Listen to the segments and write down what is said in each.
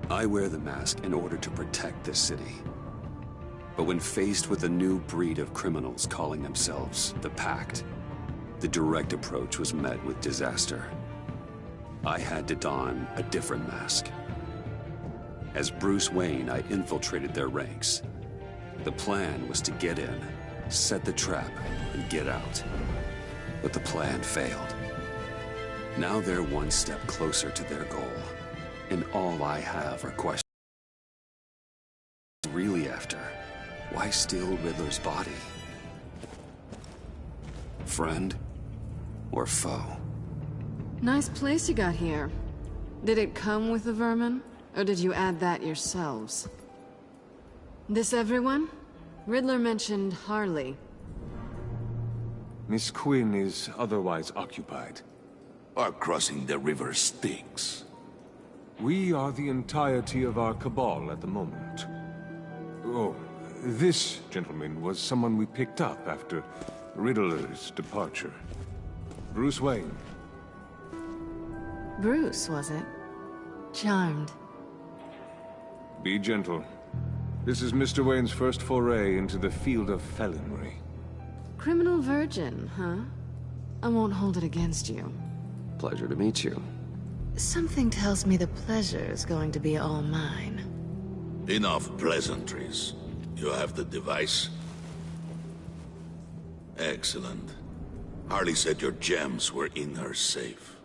I wear the mask in order to protect this city. But when faced with a new breed of criminals calling themselves the Pact, the direct approach was met with disaster. I had to don a different mask. As Bruce Wayne, I infiltrated their ranks. The plan was to get in, set the trap, and get out. But the plan failed. Now they're one step closer to their goal. And all I have are questions. Really after? Why steal Riddler's body? Friend or foe? Nice place you got here. Did it come with the vermin? Or did you add that yourselves? This everyone? Riddler mentioned Harley. Miss Quinn is otherwise occupied. Our crossing the river Styx. We are the entirety of our cabal at the moment. Oh, this gentleman was someone we picked up after Riddler's departure. Bruce Wayne. Bruce, was it? Charmed. Be gentle. This is Mr. Wayne's first foray into the field of felonry. Criminal virgin, huh? I won't hold it against you. Pleasure to meet you. Something tells me the pleasure is going to be all mine. Enough pleasantries. You have the device? Excellent. Harley said your gems were in her safe.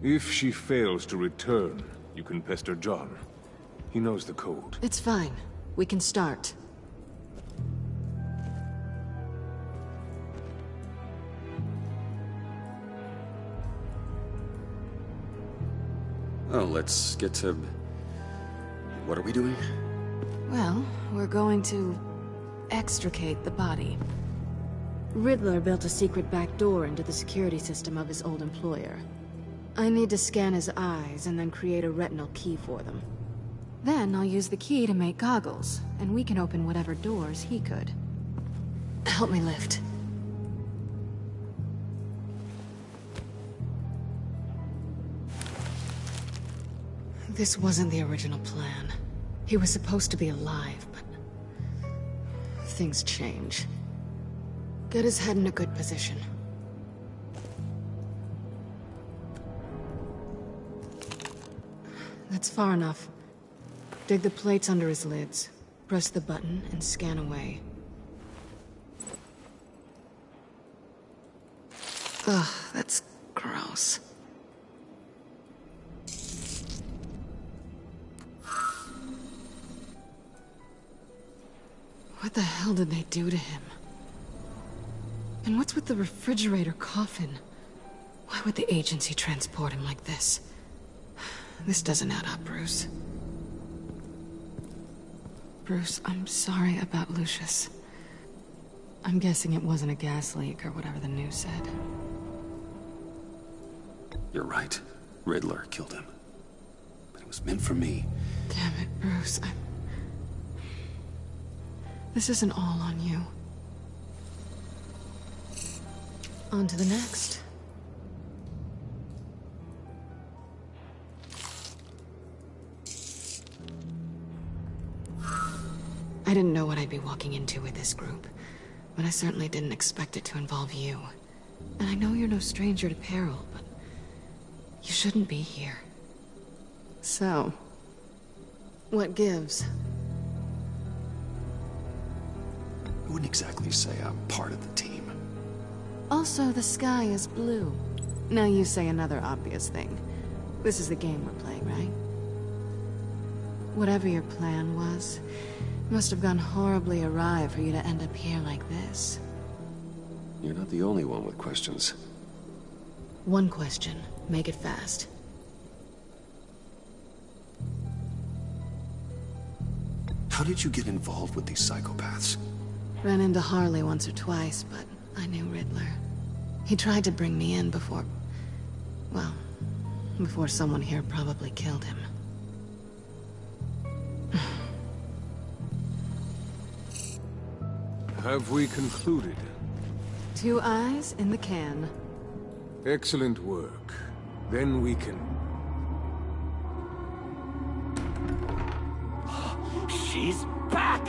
If she fails to return, you can pester John. He knows the code. It's fine. We can start. Oh, let's get to... What are we doing? Well, we're going to extricate the body. Riddler built a secret back door into the security system of his old employer. I need to scan his eyes and then create a retinal key for them. Then I'll use the key to make goggles, and we can open whatever doors he could. Help me lift. This wasn't the original plan. He was supposed to be alive, but... things change. Get his head in a good position. That's far enough. Dig the plates under his lids. Press the button and scan away. Ugh, that's gross. What the hell did they do to him? And what's with the refrigerator coffin? Why would the agency transport him like this? This doesn't add up, Bruce. Bruce, I'm sorry about Lucius. I'm guessing it wasn't a gas leak or whatever the news said. You're right. Riddler killed him. But it was meant for me. Damn it, Bruce. This isn't all on you. On to the next. I didn't know what I'd be walking into with this group, but I certainly didn't expect it to involve you. And I know you're no stranger to peril, but you shouldn't be here. So, what gives? I wouldn't exactly say I'm part of the team. Also, the sky is blue. Now you say another obvious thing. This is the game we're playing, right? Whatever your plan was, it must have gone horribly awry for you to end up here like this. You're not the only one with questions. One question. Make it fast. How did you get involved with these psychopaths? Ran into Harley once or twice, but I knew Riddler. He tried to bring me in before... well, before someone here probably killed him. Have we concluded? 2 eyes in the can. Excellent work. Then we can... She's back!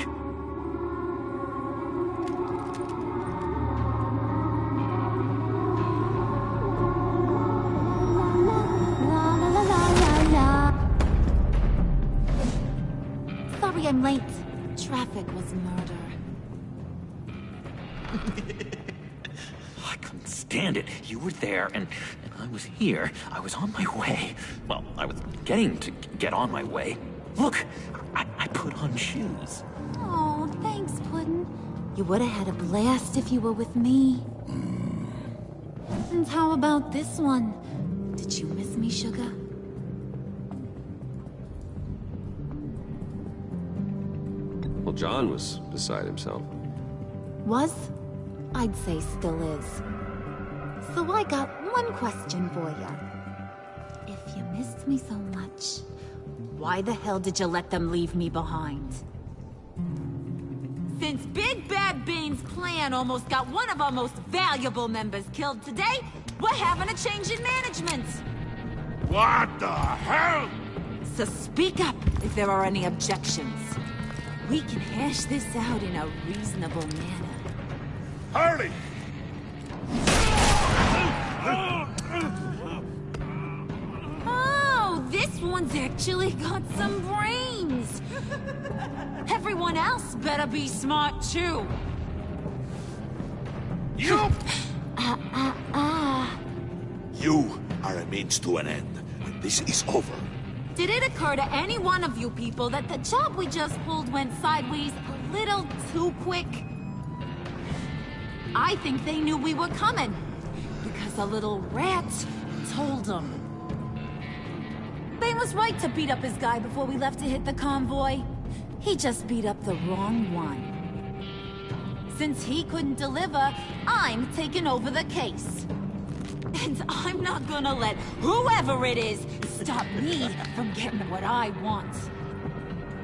Sorry I'm late. Traffic was murder. I couldn't stand it. You were there, and I was here. I was on my way. Well, I was getting to get on my way. Look, I put on shoes. Oh, thanks, Puddin'. You would have had a blast if you were with me. And how about this one? Did you miss me, sugar? Well, John was beside himself. Was? I'd say still is. So I got one question for you. If you missed me so much, why the hell did you let them leave me behind? Since Big Bad Bane's plan almost got one of our most valuable members killed today, we're having a change in management. What the hell? So speak up if there are any objections. We can hash this out in a reasonable manner. Harley! Oh, this one's actually got some brains. Everyone else better be smart too. You! You are a means to an end, and this is over. Did it occur to any one of you people that the job we just pulled went sideways a little too quick? I think they knew we were coming, because a little rat told them. Bane was right to beat up his guy before we left to hit the convoy. He just beat up the wrong one. Since he couldn't deliver, I'm taking over the case. And I'm not gonna let whoever it is stop me from getting what I want.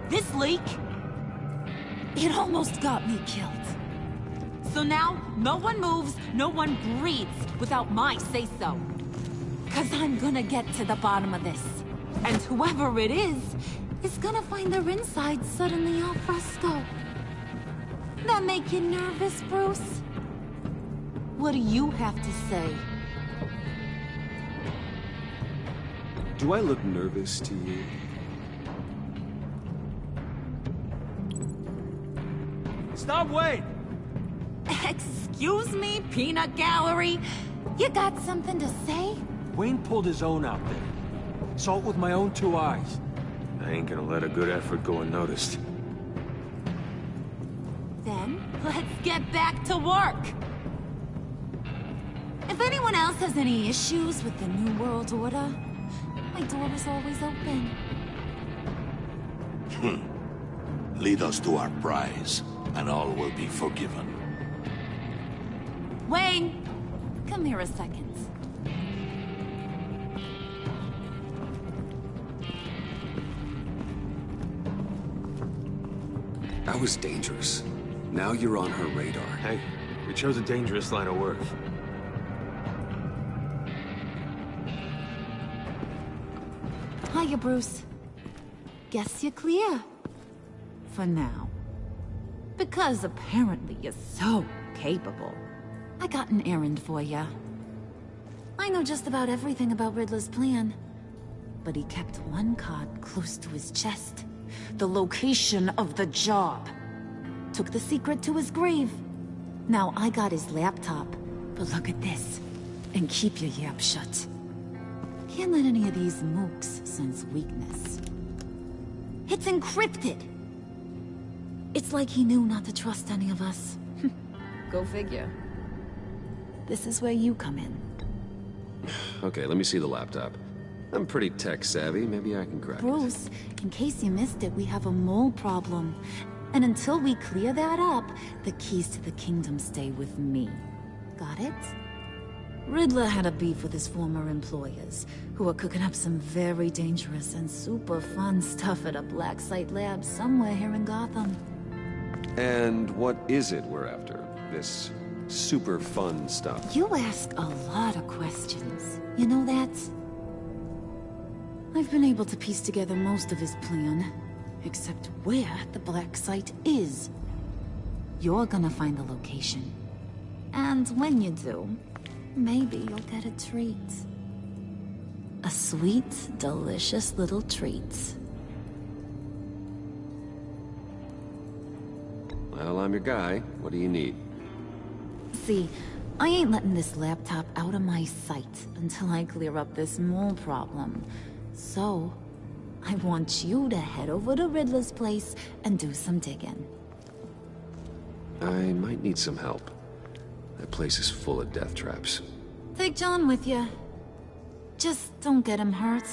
This leak, it almost got me killed. So now, no one moves, no one breathes without my say-so. 'Cause I'm gonna get to the bottom of this. And whoever it is gonna find their inside suddenly al fresco. That make you nervous, Bruce? What do you have to say? Do I look nervous to you? Stop, wait! Excuse me, peanut gallery? You got something to say? Wayne pulled his own out there. Saw it with my own 2 eyes. I ain't gonna let a good effort go unnoticed. Then, let's get back to work. If anyone else has any issues with the New World Order, my door is always open. Lead us to our prize, and all will be forgiven. Wayne, come here a second. That was dangerous. Now you're on her radar. Hey, we chose a dangerous line of work. Hiya, Bruce. Guess you're clear. For now. Because apparently you're so capable. I got an errand for ya. I know just about everything about Riddler's plan. But he kept one card close to his chest. The location of the job. Took the secret to his grave. Now I got his laptop. But look at this. And keep your yap shut. Can't let any of these mooks sense weakness. It's encrypted! It's like he knew not to trust any of us. Go figure. This is where you come in. Okay, let me see the laptop. I'm pretty tech-savvy. Maybe I can crack it. Bruce, in case you missed it, we have a mole problem. And until we clear that up, the keys to the kingdom stay with me. Got it? Riddler had a beef with his former employers, who were cooking up some very dangerous and super fun stuff at a black site lab somewhere here in Gotham. And what is it we're after? This super fun stuff? You ask a lot of questions. You know that? I've been able to piece together most of his plan. except where the black site is. You're gonna find the location. And when you do, maybe you'll get a treat. A sweet, delicious little treat. Well, I'm your guy. What do you need? See, I ain't letting this laptop out of my sight until I clear up this mole problem. So, I want you to head over to Riddler's place and do some digging. I might need some help. That place is full of death traps. Take John with you. Just don't get him hurt.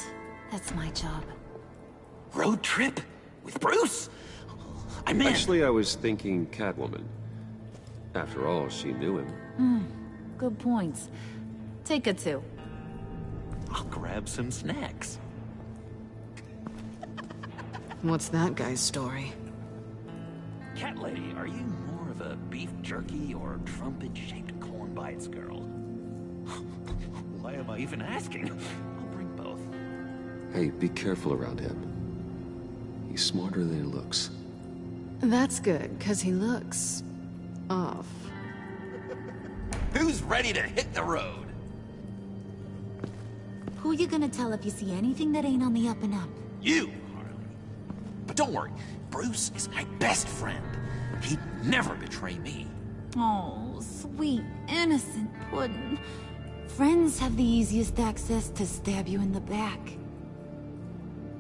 That's my job. Road trip? With Bruce? I'm in. Actually, I was thinking Catwoman. After all, she knew him. Good points. Take it too. I'll grab some snacks. What's that guy's story? Cat lady, are you more of a beef jerky or trumpet-shaped corn bites girl? Why am I even asking? I'll bring both. Hey, be careful around him. He's smarter than he looks. That's good, because he looks... off. Who's ready to hit the road? Who you gonna tell if you see anything that ain't on the up and up? You, Harley. But don't worry, Bruce is my best friend. He'd never betray me. Oh, sweet, innocent Puddin'. Friends have the easiest access to stab you in the back.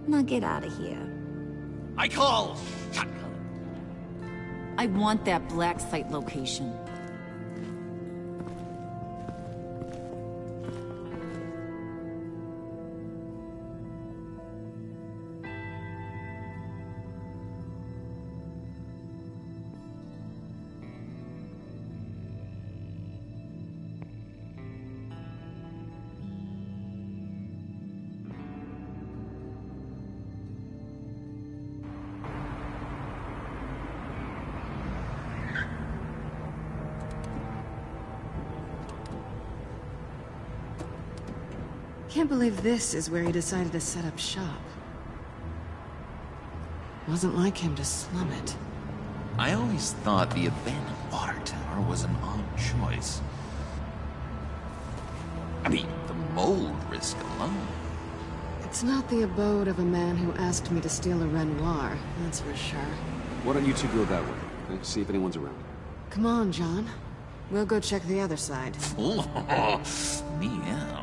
Now get out of here. I call shotgun. I want that black site location. Can't believe this is where he decided to set up shop. Wasn't like him to slum it. I always thought the abandoned water tower was an odd choice. I mean, the mold risk alone. It's not the abode of a man who asked me to steal a Renoir, that's for sure. Why don't you two go that way? Okay? See if anyone's around. Come on, John. We'll go check the other side. Meow.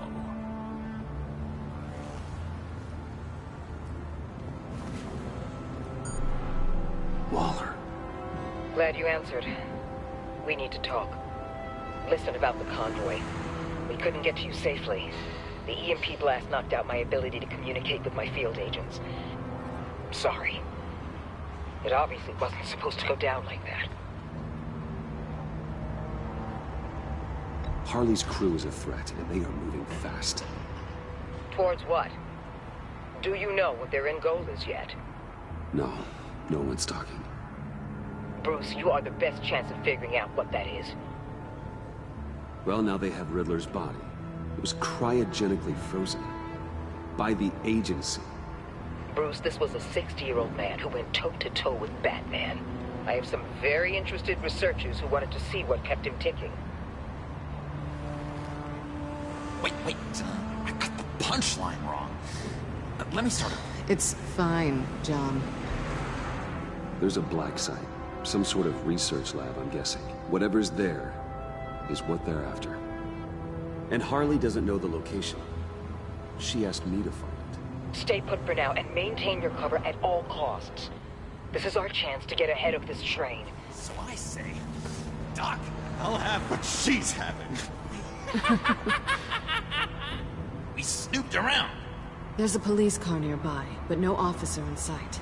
Waller. Glad you answered. We need to talk. Listen about the convoy. We couldn't get to you safely. The EMP blast knocked out my ability to communicate with my field agents. Sorry. It obviously wasn't supposed to go down like that. Harley's crew is a threat, and they are moving fast. Towards what? Do you know what their end goal is yet? No, no one's talking. Bruce, you are the best chance of figuring out what that is. Well, now they have Riddler's body. It was cryogenically frozen. By the agency. Bruce, this was a 60-year-old man who went toe-to-toe with Batman. I have some very interested researchers who wanted to see what kept him ticking. Wait, I got the punchline wrong. Let me start over. It's fine, John. There's a black site. Some sort of research lab, I'm guessing. Whatever's there is what they're after. And Harley doesn't know the location. She asked me to find it. Stay put for now and maintain your cover at all costs. This is our chance to get ahead of this train. So I say, Doc, I'll have what she's having. We snooped around. There's a police car nearby, but no officer in sight.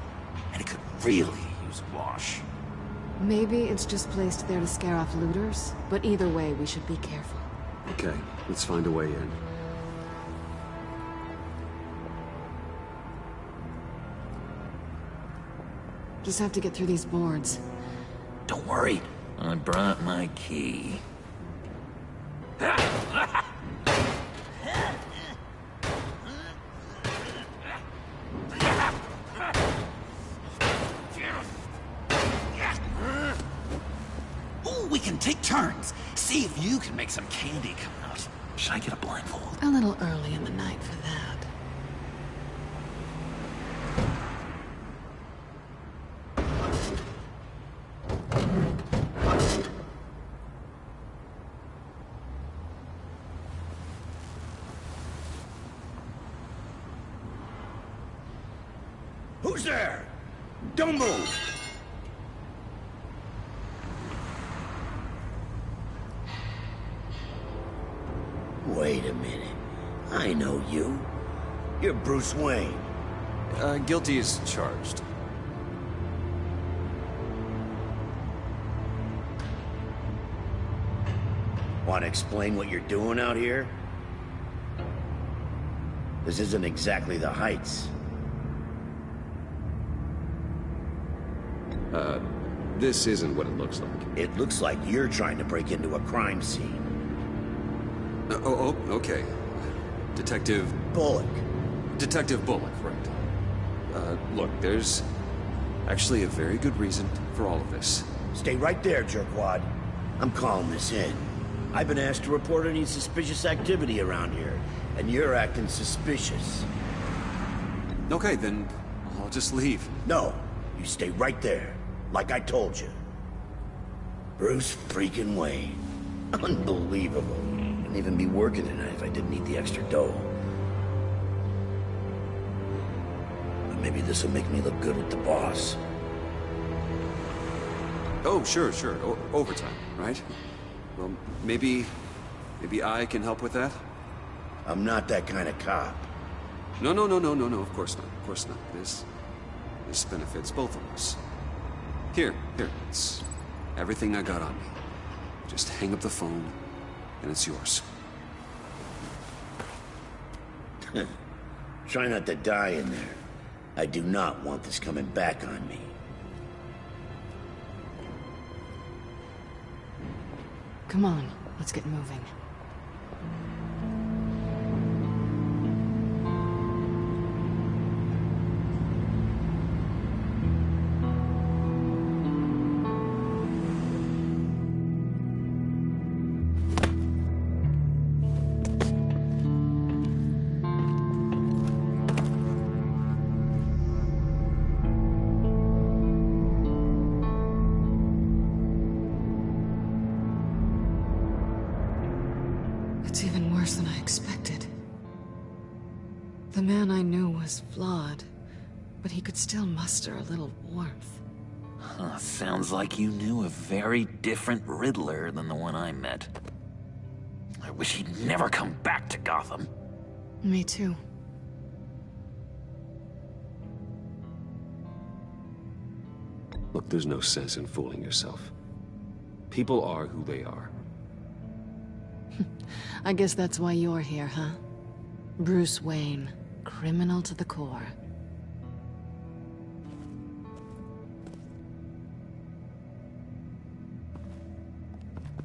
And it could really use a wash. Maybe it's just placed there to scare off looters, but either way, we should be careful. Okay, let's find a way in. Just have to get through these boards. Don't worry, I brought my key. See if you can make some candy come out. Should I get a blindfold? A little early in the night for that. Who's there? Don't move! Wait a minute. I know you. You're Bruce Wayne. Guilty as charged. Want to explain what you're doing out here? This isn't exactly the Heights. This isn't what it looks like. It looks like you're trying to break into a crime scene. Okay. Detective... Bullock. Detective Bullock, right. Look, there's actually a very good reason for all of this. Stay right there, jerkwad. I'm calling this in. I've been asked to report any suspicious activity around here, and you're acting suspicious. Okay, then I'll just leave. No, you stay right there, like I told you. Bruce freaking Wayne. Unbelievable. Wouldn't even be working tonight if I didn't need the extra dough. But maybe this will make me look good with the boss. Oh, sure. Overtime, right? Well, maybe I can help with that? I'm not that kind of cop. No, of course not. This benefits both of us. Here, it's everything I got on me. Just hang up the phone, and it's yours. Try not to die in there. I do not want this coming back on me. Come on, let's get moving. It's even worse than I expected. The man I knew was flawed, but he could still muster a little warmth. Huh, sounds like you knew a very different Riddler than the one I met. I wish he'd never come back to Gotham. Me too. Look, there's no sense in fooling yourself. People are who they are. I guess that's why you're here, huh? Bruce Wayne, criminal to the core.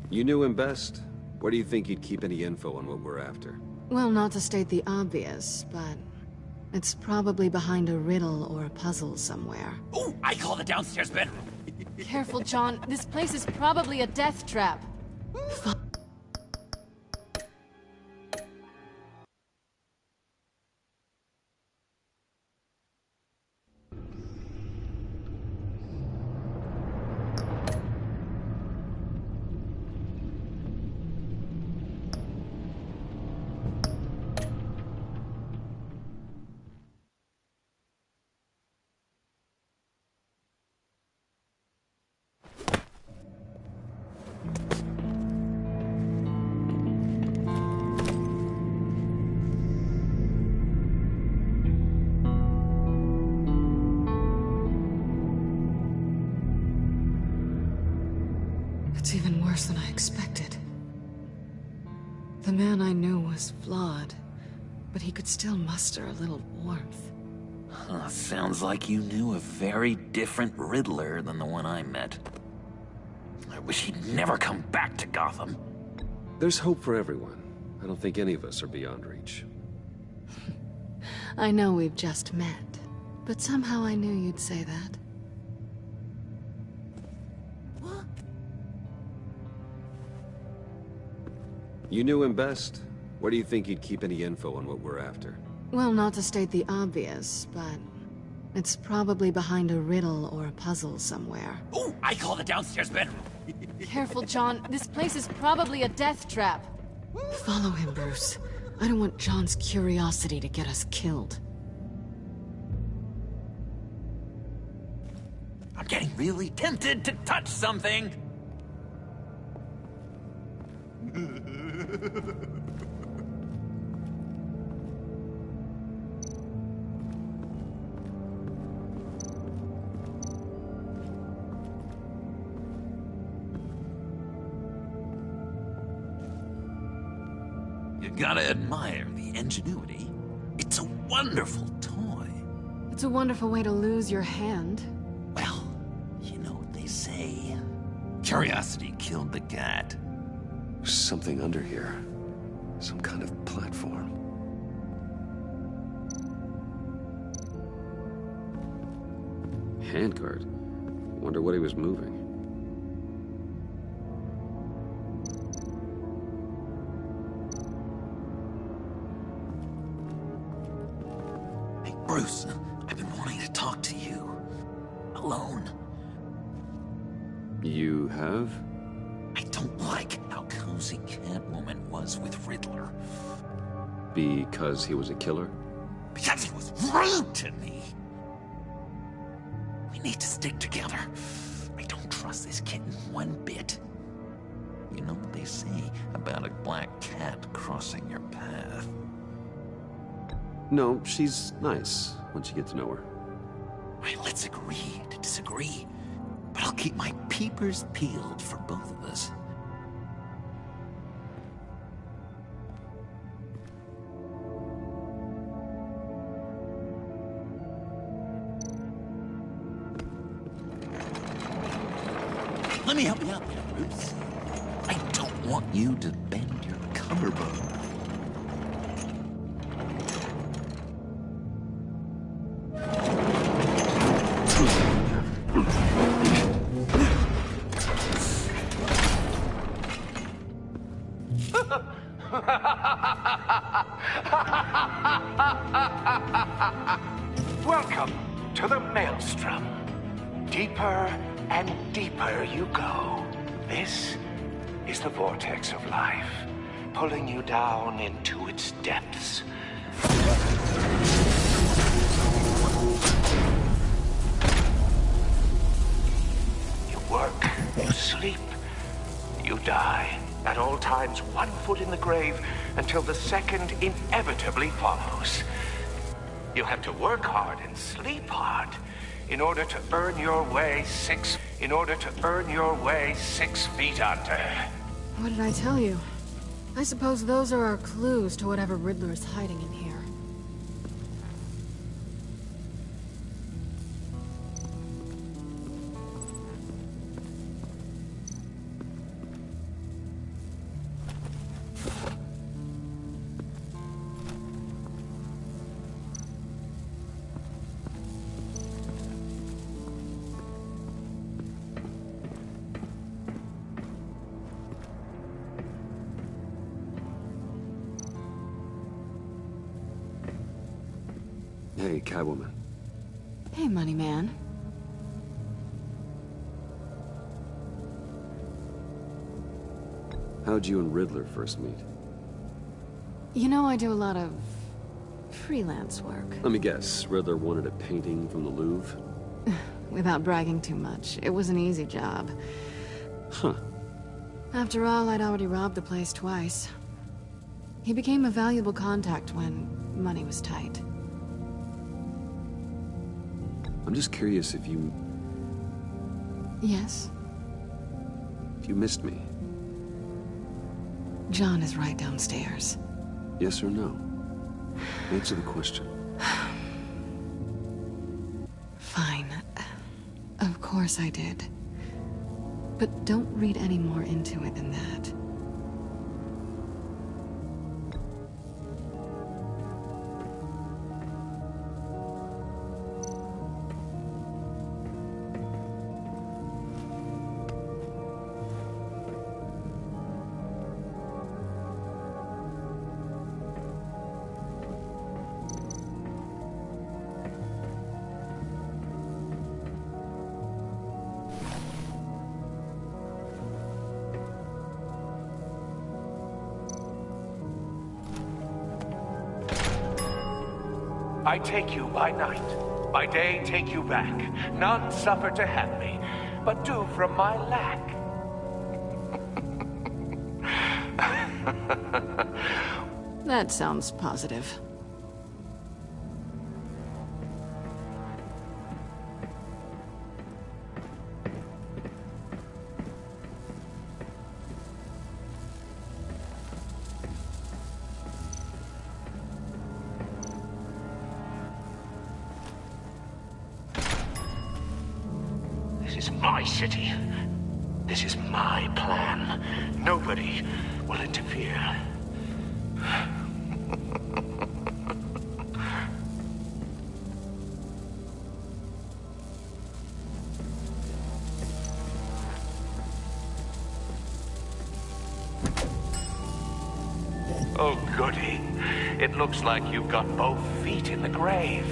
You knew him best. Where do you think he'd keep any info on what we're after? Well, not to state the obvious, but it's probably behind a riddle or a puzzle somewhere. Ooh, I call the downstairs bedroom. Careful, John. This place is probably a death trap. It's even worse than I expected. The man I knew was flawed, but he could still muster a little warmth. Huh, sounds like you knew a very different Riddler than the one I met. I wish he'd never come back to Gotham. There's hope for everyone. I don't think any of us are beyond reach. I know we've just met, but somehow I knew you'd say that. You knew him best. Where do you think he'd keep any info on what we're after? Well, not to state the obvious, but it's probably behind a riddle or a puzzle somewhere. Ooh, I call the downstairs bedroom. Careful, John. This place is probably a death trap. Follow him, Bruce. I don't want John's curiosity to get us killed. I'm getting really tempted to touch something. You gotta admire the ingenuity. It's a wonderful toy. It's a wonderful way to lose your hand. Well, you know what they say. Curiosity killed the cat. There's something under here. Some kind of platform. Handguard. Wonder what he was moving. Hey, Bruce, I've been wanting to talk to you. Alone. You have? I don't like how cozy Catwoman was with Riddler. Because he was a killer? Because he was rude to me. We need to stick together. I don't trust this kitten one bit. You know what they say about a black cat crossing your path? No, she's nice once you get to know her. Right, let's agree to disagree. But I'll keep my peepers peeled for both of us. Let me help you out there, Bruce. I don't want you to bend your collarbone. Welcome to the Maelstrom. Deeper and deeper you go. This is the vortex of life, pulling you down into its depths. You work, you sleep, you die. At all times, one foot in the grave until the second inevitably follows. You have to work hard and sleep hard in order to earn your way 6 feet under. What did I tell you? I suppose those are our clues to whatever Riddler is hiding in here. Hey, Catwoman. Hey, Money Man. How'd you and Riddler first meet? You know, I do a lot of freelance work. Let me guess, Riddler wanted a painting from the Louvre? Without bragging too much, it was an easy job. Huh. After all, I'd already robbed the place twice. He became a valuable contact when money was tight. I'm just curious if you... Yes? If you missed me. John is right downstairs. Yes or no? Answer the question. Fine. Of course I did. But don't read any more into it than that. I take you by night. By day, take you back. None suffer to have me, but do from my lack. That sounds positive. This is my city. This is my plan. Nobody will interfere. Oh, goody. It looks like you've got both feet in the grave.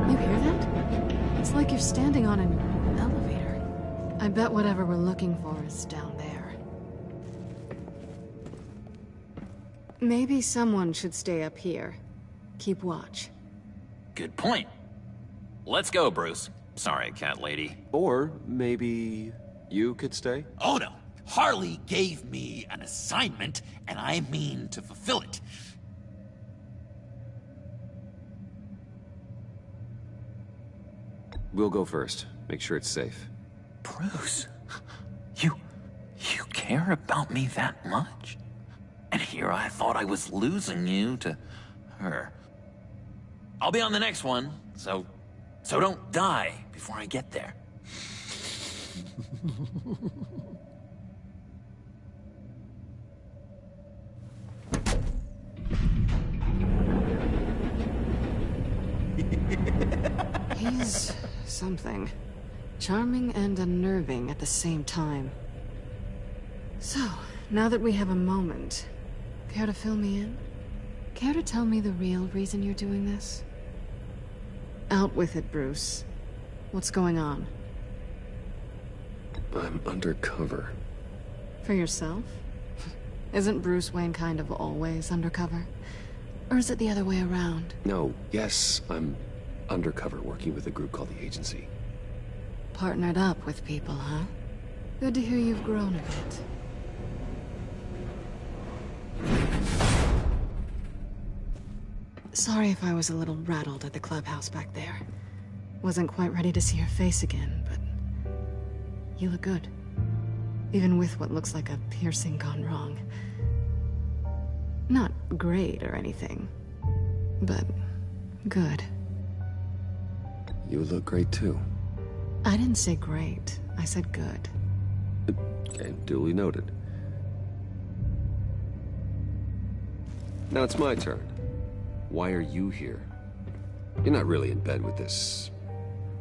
You hear that? It's like you're standing on an elevator. I bet whatever we're looking for is down there. Maybe someone should stay up here. Keep watch. Good point. Let's go, Bruce. Sorry, cat lady. Or maybe you could stay? Oh no! Harley gave me an assignment, and I mean to fulfill it. We'll go first. Make sure it's safe. Bruce, you care about me that much? And here I thought I was losing you to her. I'll be on the next one, so don't die before I get there. He's something. Charming and unnerving at the same time. So, now that we have a moment, care to fill me in? Care to tell me the real reason you're doing this? Out with it, Bruce. What's going on? I'm undercover. For yourself? Isn't Bruce Wayne kind of always undercover? Or is it the other way around? No, yes, I'm undercover working with a group called the Agency. Partnered up with people, huh? Good to hear you've grown a bit. Sorry if I was a little rattled at the clubhouse back there. Wasn't quite ready to see your face again, but you look good. Even with what looks like a piercing gone wrong. Not great or anything, but good. You look great too. I didn't say great. I said good. Okay, duly noted. Now it's my turn. Why are you here? You're not really in bed with this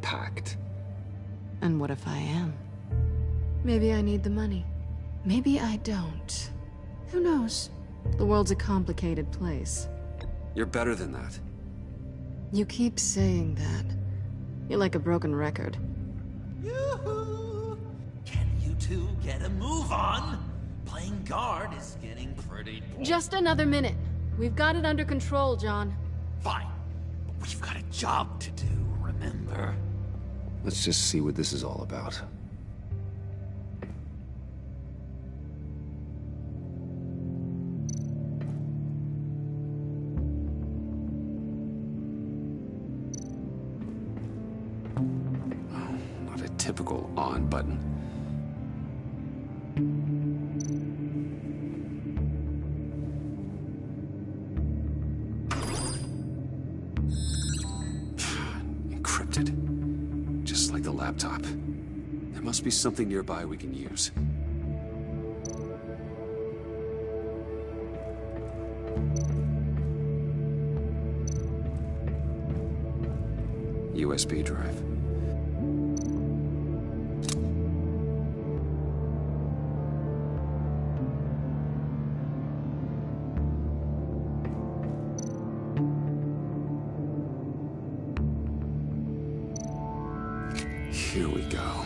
pact. And what if I am? Maybe I need the money. Maybe I don't. Who knows? The world's a complicated place. You're better than that. You keep saying that. You're like a broken record. Yoo-hoo! Can you two get a move on? Playing guard is getting pretty... Just another minute. We've got it under control, John. Fine. But we've got a job to do, remember? Let's just see what this is all about. Oh, not a typical on button. Encrypted. Just like the laptop. There must be something nearby we can use. USB drive. Here we go.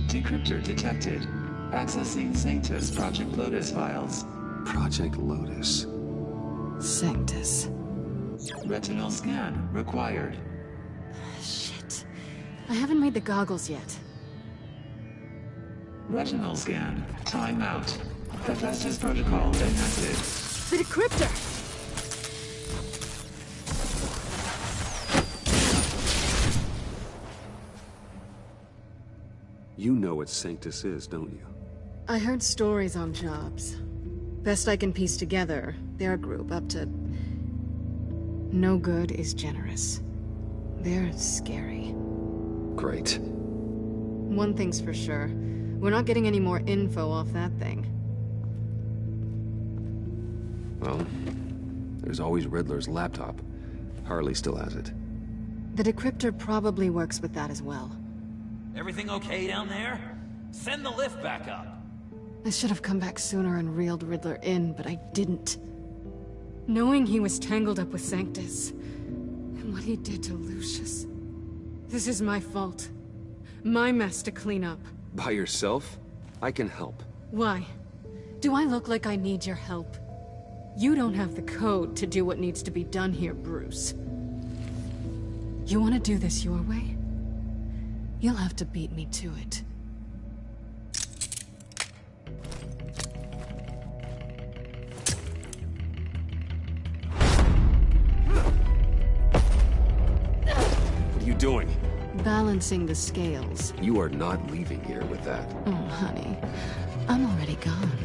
Decryptor detected. Accessing Sanctus Project Lotus files. Project Lotus. Sanctus. Retinal scan required. Shit. I haven't made the goggles yet. Retinal scan. Timeout. Hephaestus protocol enacted. The decryptor! You know what Sanctus is, don't you? I heard stories on jobs. Best I can piece together, their group up to... No good is generous. They're scary. Great. One thing's for sure. We're not getting any more info off that thing. Well, there's always Riddler's laptop. Harley still has it. The decryptor probably works with that as well. Everything okay down there? Send the lift back up. I should have come back sooner and reeled Riddler in, but I didn't. Knowing he was tangled up with Sanctus, and what he did to Lucius. This is my fault. My mess to clean up. By yourself? I can help. Why? Do I look like I need your help? You don't have the code to do what needs to be done here, Bruce. You want to do this your way? You'll have to beat me to it. What are you doing? Balancing the scales. You are not leaving here with that. Oh, honey. I'm already gone.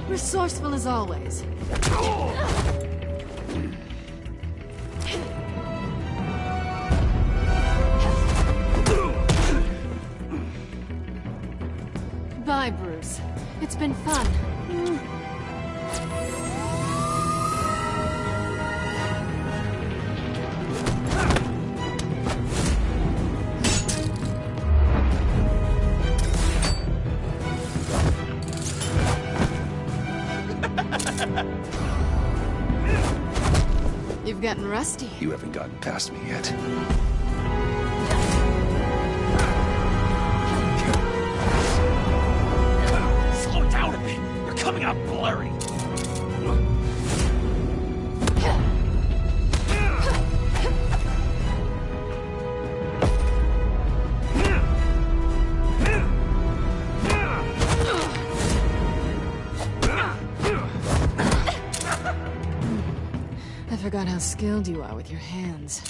Resourceful as always. Bye, Bruce. It's been fun. You've gotten rusty. You haven't gotten past me yet. Slow down a bit. You're coming out blurry. I forgot how skilled you are with your hands.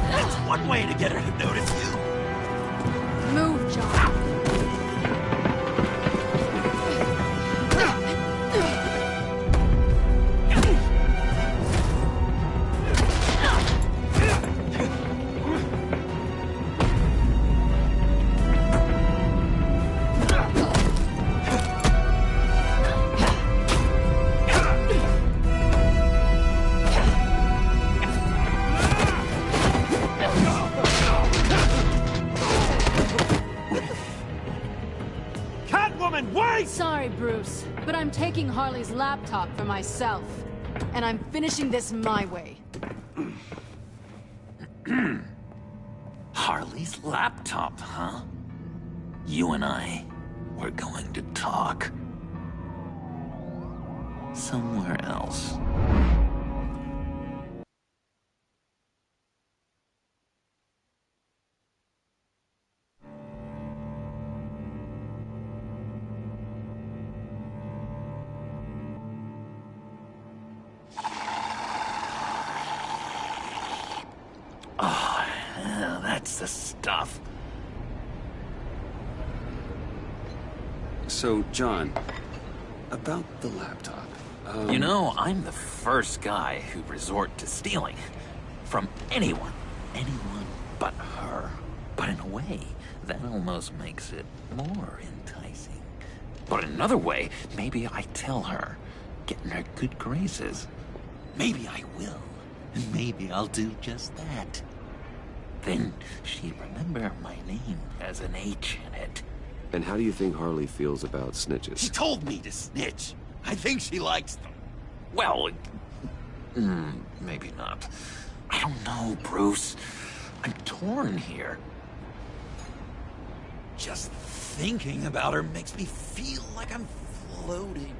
That's one way to get her to notice you. Move, John. Sorry, Bruce, but I'm taking Harley's laptop for myself. And I'm finishing this my way. Harley's laptop, huh? You and I, we're going to talk. Somewhere else. Oh, yeah, that's the stuff. So, John, about the laptop. You know, I'm the first guy who'd resort to stealing. From anyone. Anyone but her. But in a way, that almost makes it more enticing. But in another way, maybe I tell her. get in her good graces. Maybe I will, and maybe I'll do just that. Then she'd remember my name has an H in it. And how do you think Harley feels about She snitches? told me to snitch. I think she likes them. Well, maybe not. I don't know, Bruce. I'm torn here. Just thinking about her makes me feel like I'm floating.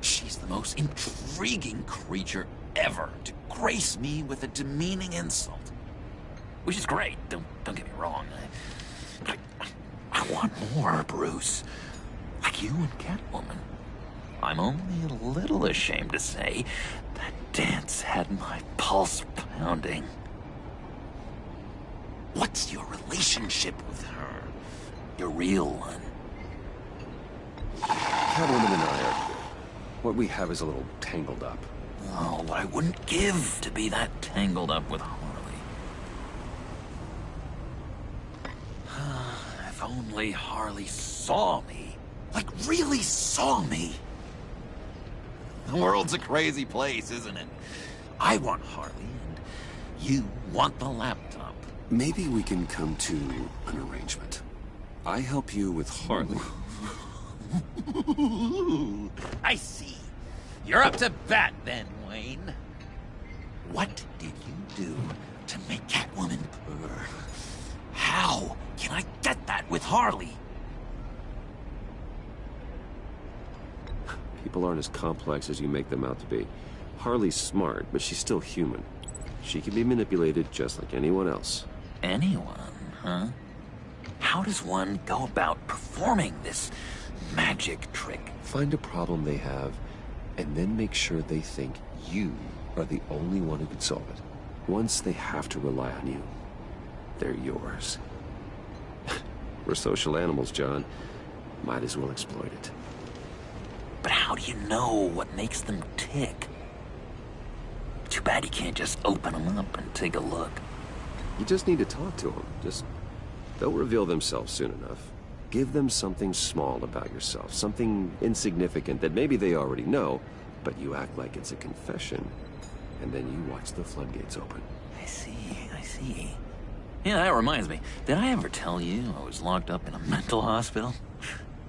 She's the most intriguing creature ever to grace me with a demeaning insult. Which is great, don't get me wrong. I want more, Bruce. Like you and Catwoman. I'm only a little ashamed to say that dance had my pulse pounding. What's your relationship with her? Your real one? Catwoman and I are... What we have is a little tangled up. Oh, what I wouldn't give to be that tangled up with Harley. If only Harley saw me. Like, really saw me. The world's a crazy place, isn't it? I want Harley, and you want the laptop. Maybe we can come to an arrangement. I help you with Harley. I see. You're up to bat then, Wayne. What did you do to make Catwoman purr? How can I get that with Harley? People aren't as complex as you make them out to be. Harley's smart, but she's still human. She can be manipulated just like anyone else. Anyone, huh? How does one go about performing this magic trick? Find a problem they have, and then make sure they think you are the only one who can solve it. Once they have to rely on you, they're yours. We're social animals, John. Might as well exploit it. But how do you know what makes them tick? Too bad you can't just open them up and take a look. You just need to talk to them. They'll reveal themselves soon enough. Give them something small about yourself, something insignificant that maybe they already know, but you act like it's a confession, and then you watch the floodgates open. I see. Yeah, that reminds me. Did I ever tell you I was locked up in a mental hospital?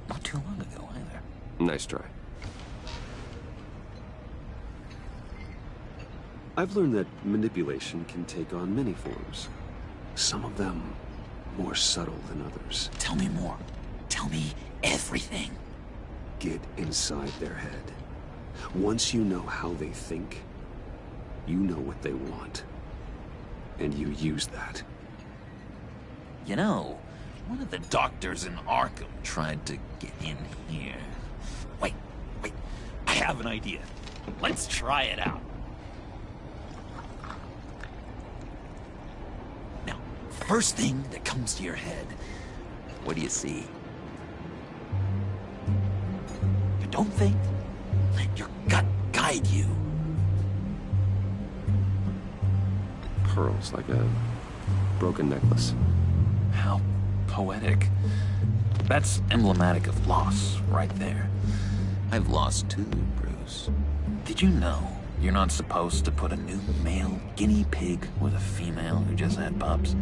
Not too long ago, either. Nice try. I've learned that manipulation can take on many forms. Some of them more subtle than others. Tell me more. Tell me everything. Get inside their head. Once you know how they think, you know what they want. And you use that. You know, one of the doctors in Arkham tried to get in here. Wait. I have an idea. Let's try it out. Now, first thing that comes to your head, what do you see? You don't think? Let your gut guide you. Pearls, like a broken necklace. How poetic. That's emblematic of loss, right there. I've lost too, Bruce. Did you know you're not supposed to put a new male guinea pig with a female who just had pups?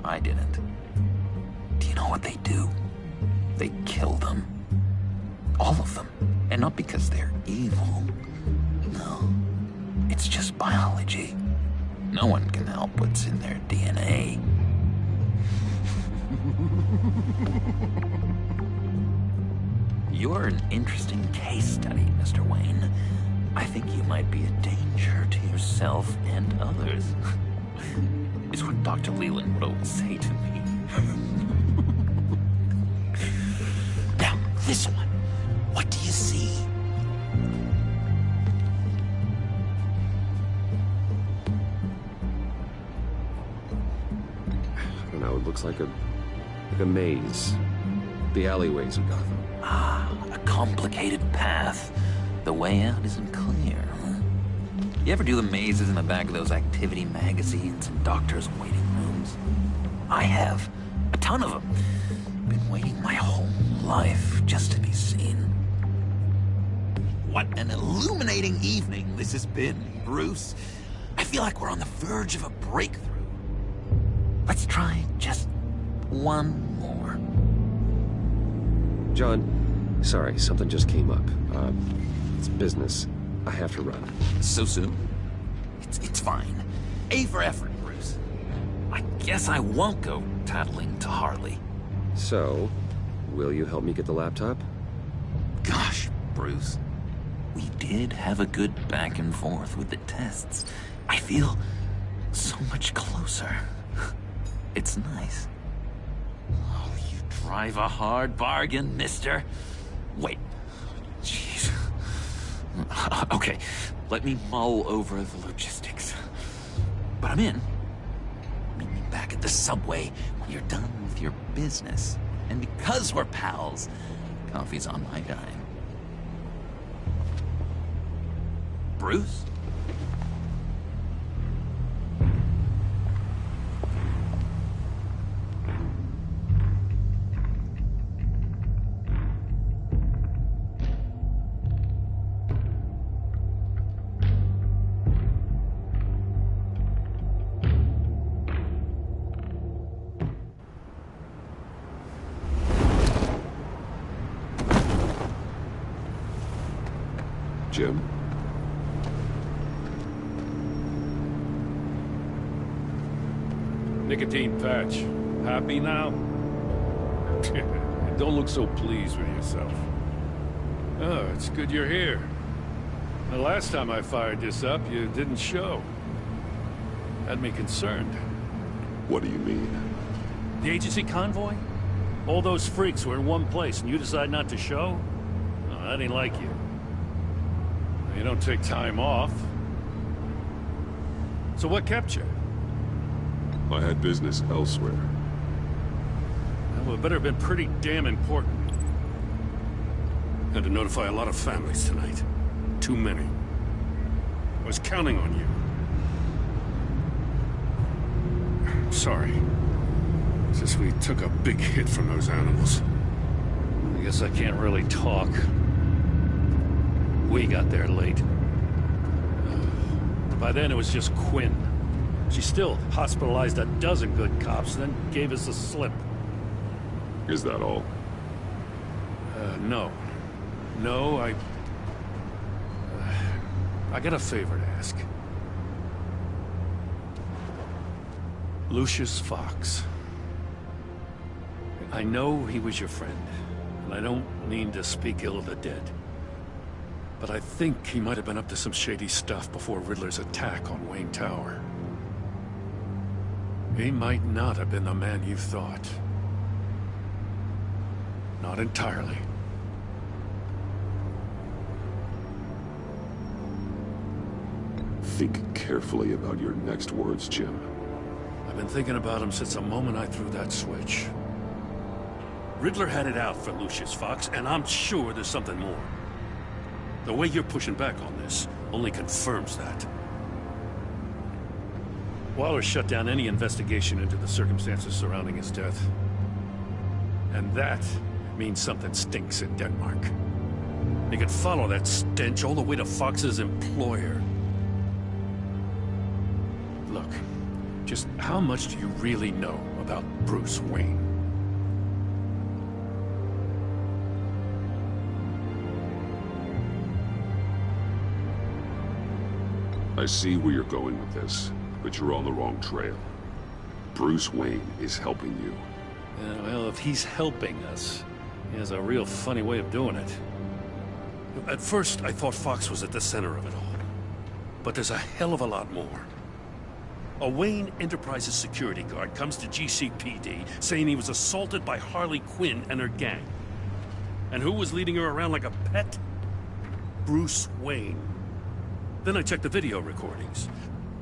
I didn't. Do you know what they do? They kill them. All of them. And not because they're evil. No. It's just biology. No one can help what's in their DNA. You're an interesting case study, Mr. Wayne. I think you might be a danger to yourself and others. Is what Dr. Leland would always say to me. Now, this one. What do you see? I don't know, it looks like a maze. The alleyways of Gotham. Ah, a complicated path. The way out isn't clear, huh? You ever do the mazes in the back of those activity magazines and doctors' waiting rooms? I have. A ton of them. Been waiting my whole life just to be seen. What an illuminating evening this has been, Bruce. I feel like we're on the verge of a breakthrough. Let's try just one more. John, sorry, something just came up. It's business. I have to run. So soon? It's fine. A for effort, Bruce. I guess I won't go tattling to Harley. So, will you help me get the laptop? Gosh, Bruce. We did have a good back and forth with the tests. I feel so much closer. It's nice. Oh, you drive a hard bargain, mister. Wait. Jeez. Okay, let me mull over the logistics. But I'm in. Meet me back at the subway when you're done with your business. And because we're pals, coffee's on my dime. Bruce? Jim? Nicotine patch. Happy now? Don't look so pleased with yourself. Oh, it's good you're here. The last time I fired this up, you didn't show. Had me concerned. What do you mean? The agency convoy? All those freaks were in one place and you decide not to show? Oh, I didn't like you. You don't take time off. So what kept you? I had business elsewhere. Well, it better have been pretty damn important. Had to notify a lot of families tonight. Too many. I was counting on you. Sorry. It's just we took a big hit from those animals. I guess I can't really talk. We got there late. By then it was just Quinn. She still hospitalized a dozen good cops, then gave us the slip. Is that all? No. No, I got a favor to ask. Lucius Fox. I know he was your friend, and I don't mean to speak ill of the dead. But I think he might have been up to some shady stuff before Riddler's attack on Wayne Tower. He might not have been the man you thought. Not entirely. Think carefully about your next words, Jim. I've been thinking about him since the moment I threw that switch. Riddler had it out for Lucius Fox, and I'm sure there's something more. The way you're pushing back on this only confirms that. Waller shut down any investigation into the circumstances surrounding his death. And that means something stinks in Denmark. You can follow that stench all the way to Fox's employer. Look, just how much do you really know about Bruce Wayne? I see where you're going with this, but you're on the wrong trail. Bruce Wayne is helping you. Yeah, well, if he's helping us, he has a real funny way of doing it. At first, I thought Fox was at the center of it all. But there's a hell of a lot more. A Wayne Enterprises security guard comes to GCPD saying he was assaulted by Harley Quinn and her gang. And who was leading her around like a pet? Bruce Wayne. Then I checked the video recordings.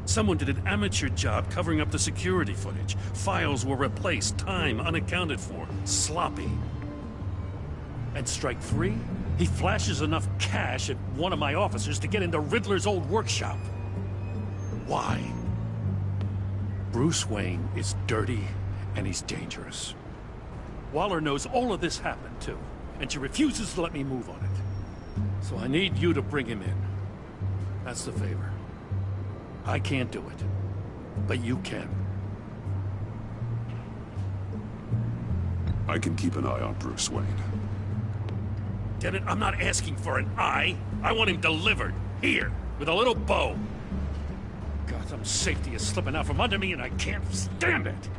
Someone did an amateur job covering up the security footage. Files were replaced, time unaccounted for, sloppy. And strike three? He flashes enough cash at one of my officers to get into Riddler's old workshop. Why? Bruce Wayne is dirty and he's dangerous. Waller knows all of this happened too, and she refuses to let me move on it. So I need you to bring him in. That's the favor. I can't do it, but you can. I can keep an eye on Bruce Wayne. Damn it, I'm not asking for an eye. I want him delivered, here, with a little bow. Gotham's safety is slipping out from under me and I can't stand it.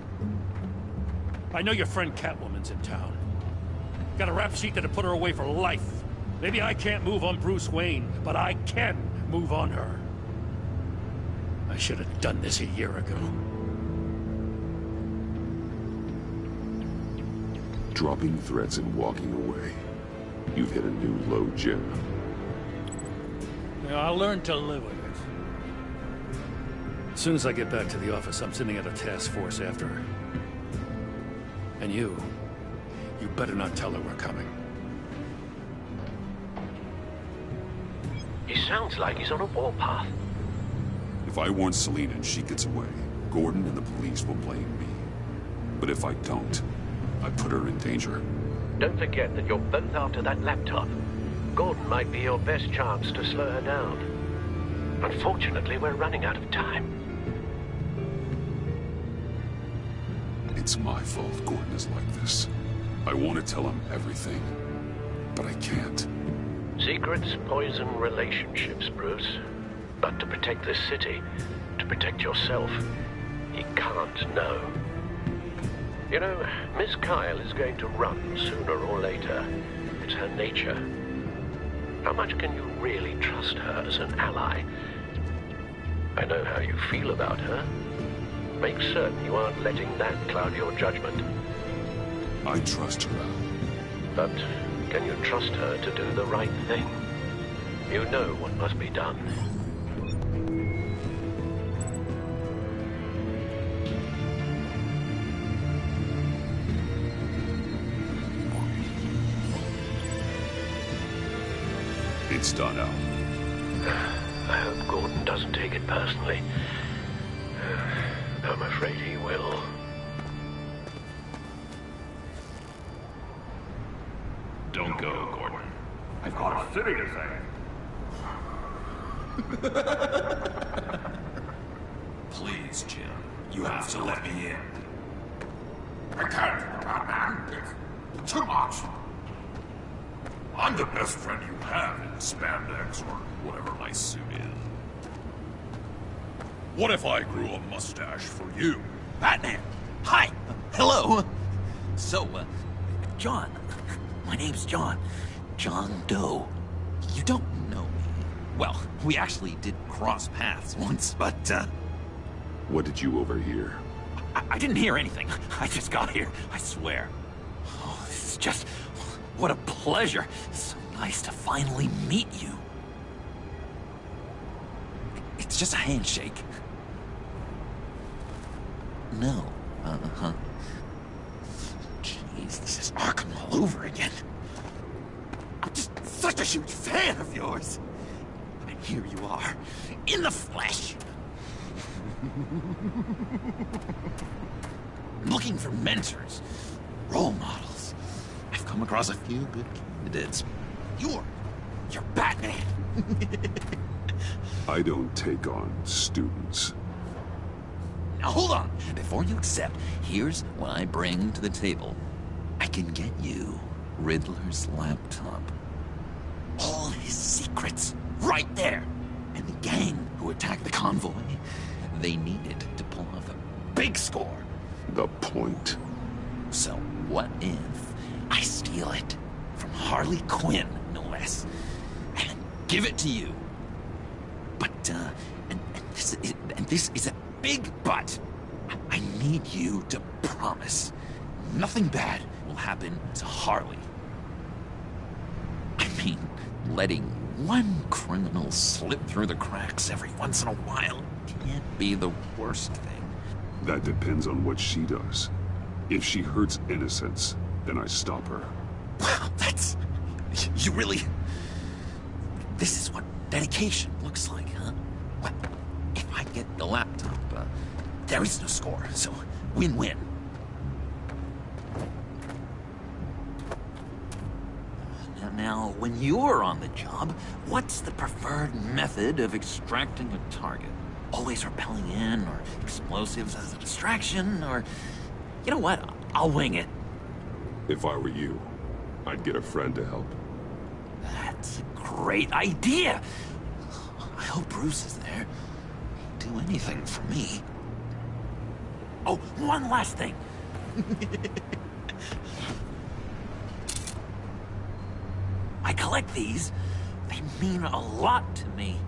I know your friend Catwoman's in town. Got a rap sheet that'll put her away for life. Maybe I can't move on Bruce Wayne, but I can move on her. I should have done this a year ago. Dropping threats and walking away. You've hit a new low, Jim. Yeah, I'll learn to live with it. As soon as I get back to the office, I'm sending out a task force after her. And you better not tell her we're coming. He sounds like he's on a warpath. If I warn Selina and she gets away, Gordon and the police will blame me. But if I don't, I put her in danger. Don't forget that you're both after that laptop. Gordon might be your best chance to slow her down. Unfortunately, we're running out of time. It's my fault Gordon is like this. I want to tell him everything, but I can't. Secrets poison relationships, Bruce. But to protect this city, to protect yourself, he can't know. You know, Miss Kyle is going to run sooner or later. It's her nature. How much can you really trust her as an ally? I know how you feel about her. Make certain you aren't letting that cloud your judgment. I trust her, Al. But can you trust her to do the right thing? You know what must be done. It's done, Al. I hope Gordon doesn't take it personally. I'm afraid he will. Don't go, Gordon. I've got a city to save. Please, Jim. You have to let me in. I can't, Batman. It's too much. I'm the best friend you have in spandex or whatever my suit is. What if I grew a mustache for you? Batman! Hi! Hello! So, John. My name's John. John Doe. You don't know me. Well, we actually did cross paths once, but, What did you overhear? I didn't hear anything. I just got here, I swear. Oh, this is just... What a pleasure. It's so nice to finally meet you. It's just a handshake. No. Uh-huh. Jeez, this is Arkham all over again. I'm just such a huge fan of yours. And here you are, in the flesh. Looking for mentors, role models. I've come across a few good candidates. You're Batman. I don't take on students. Now hold on. Before you accept, here's what I bring to the table. I can get you Riddler's laptop. All his secrets, right there. And the gang who attacked the convoy, they needed to pull off a big score. The point. So what if I steal it from Harley Quinn, no less, and give it to you? But, and this is a big but. I need you to promise nothing bad will happen to Harley. I mean, letting one criminal slip through the cracks every once in a while can't be the worst thing. That depends on what she does. If she hurts innocents, then I stop her. Wow, that's... You really... This is what dedication looks like, huh? Well, if I get the laptop, there is no score, so win-win. Now, when you're on the job, what's the preferred method of extracting a target? Always rappelling in, or explosives as a distraction, or... You know what? I'll wing it. If I were you, I'd get a friend to help. That's a great idea! I hope Bruce is there. He'd do anything for me. Oh, one last thing. I collect these. They mean a lot to me.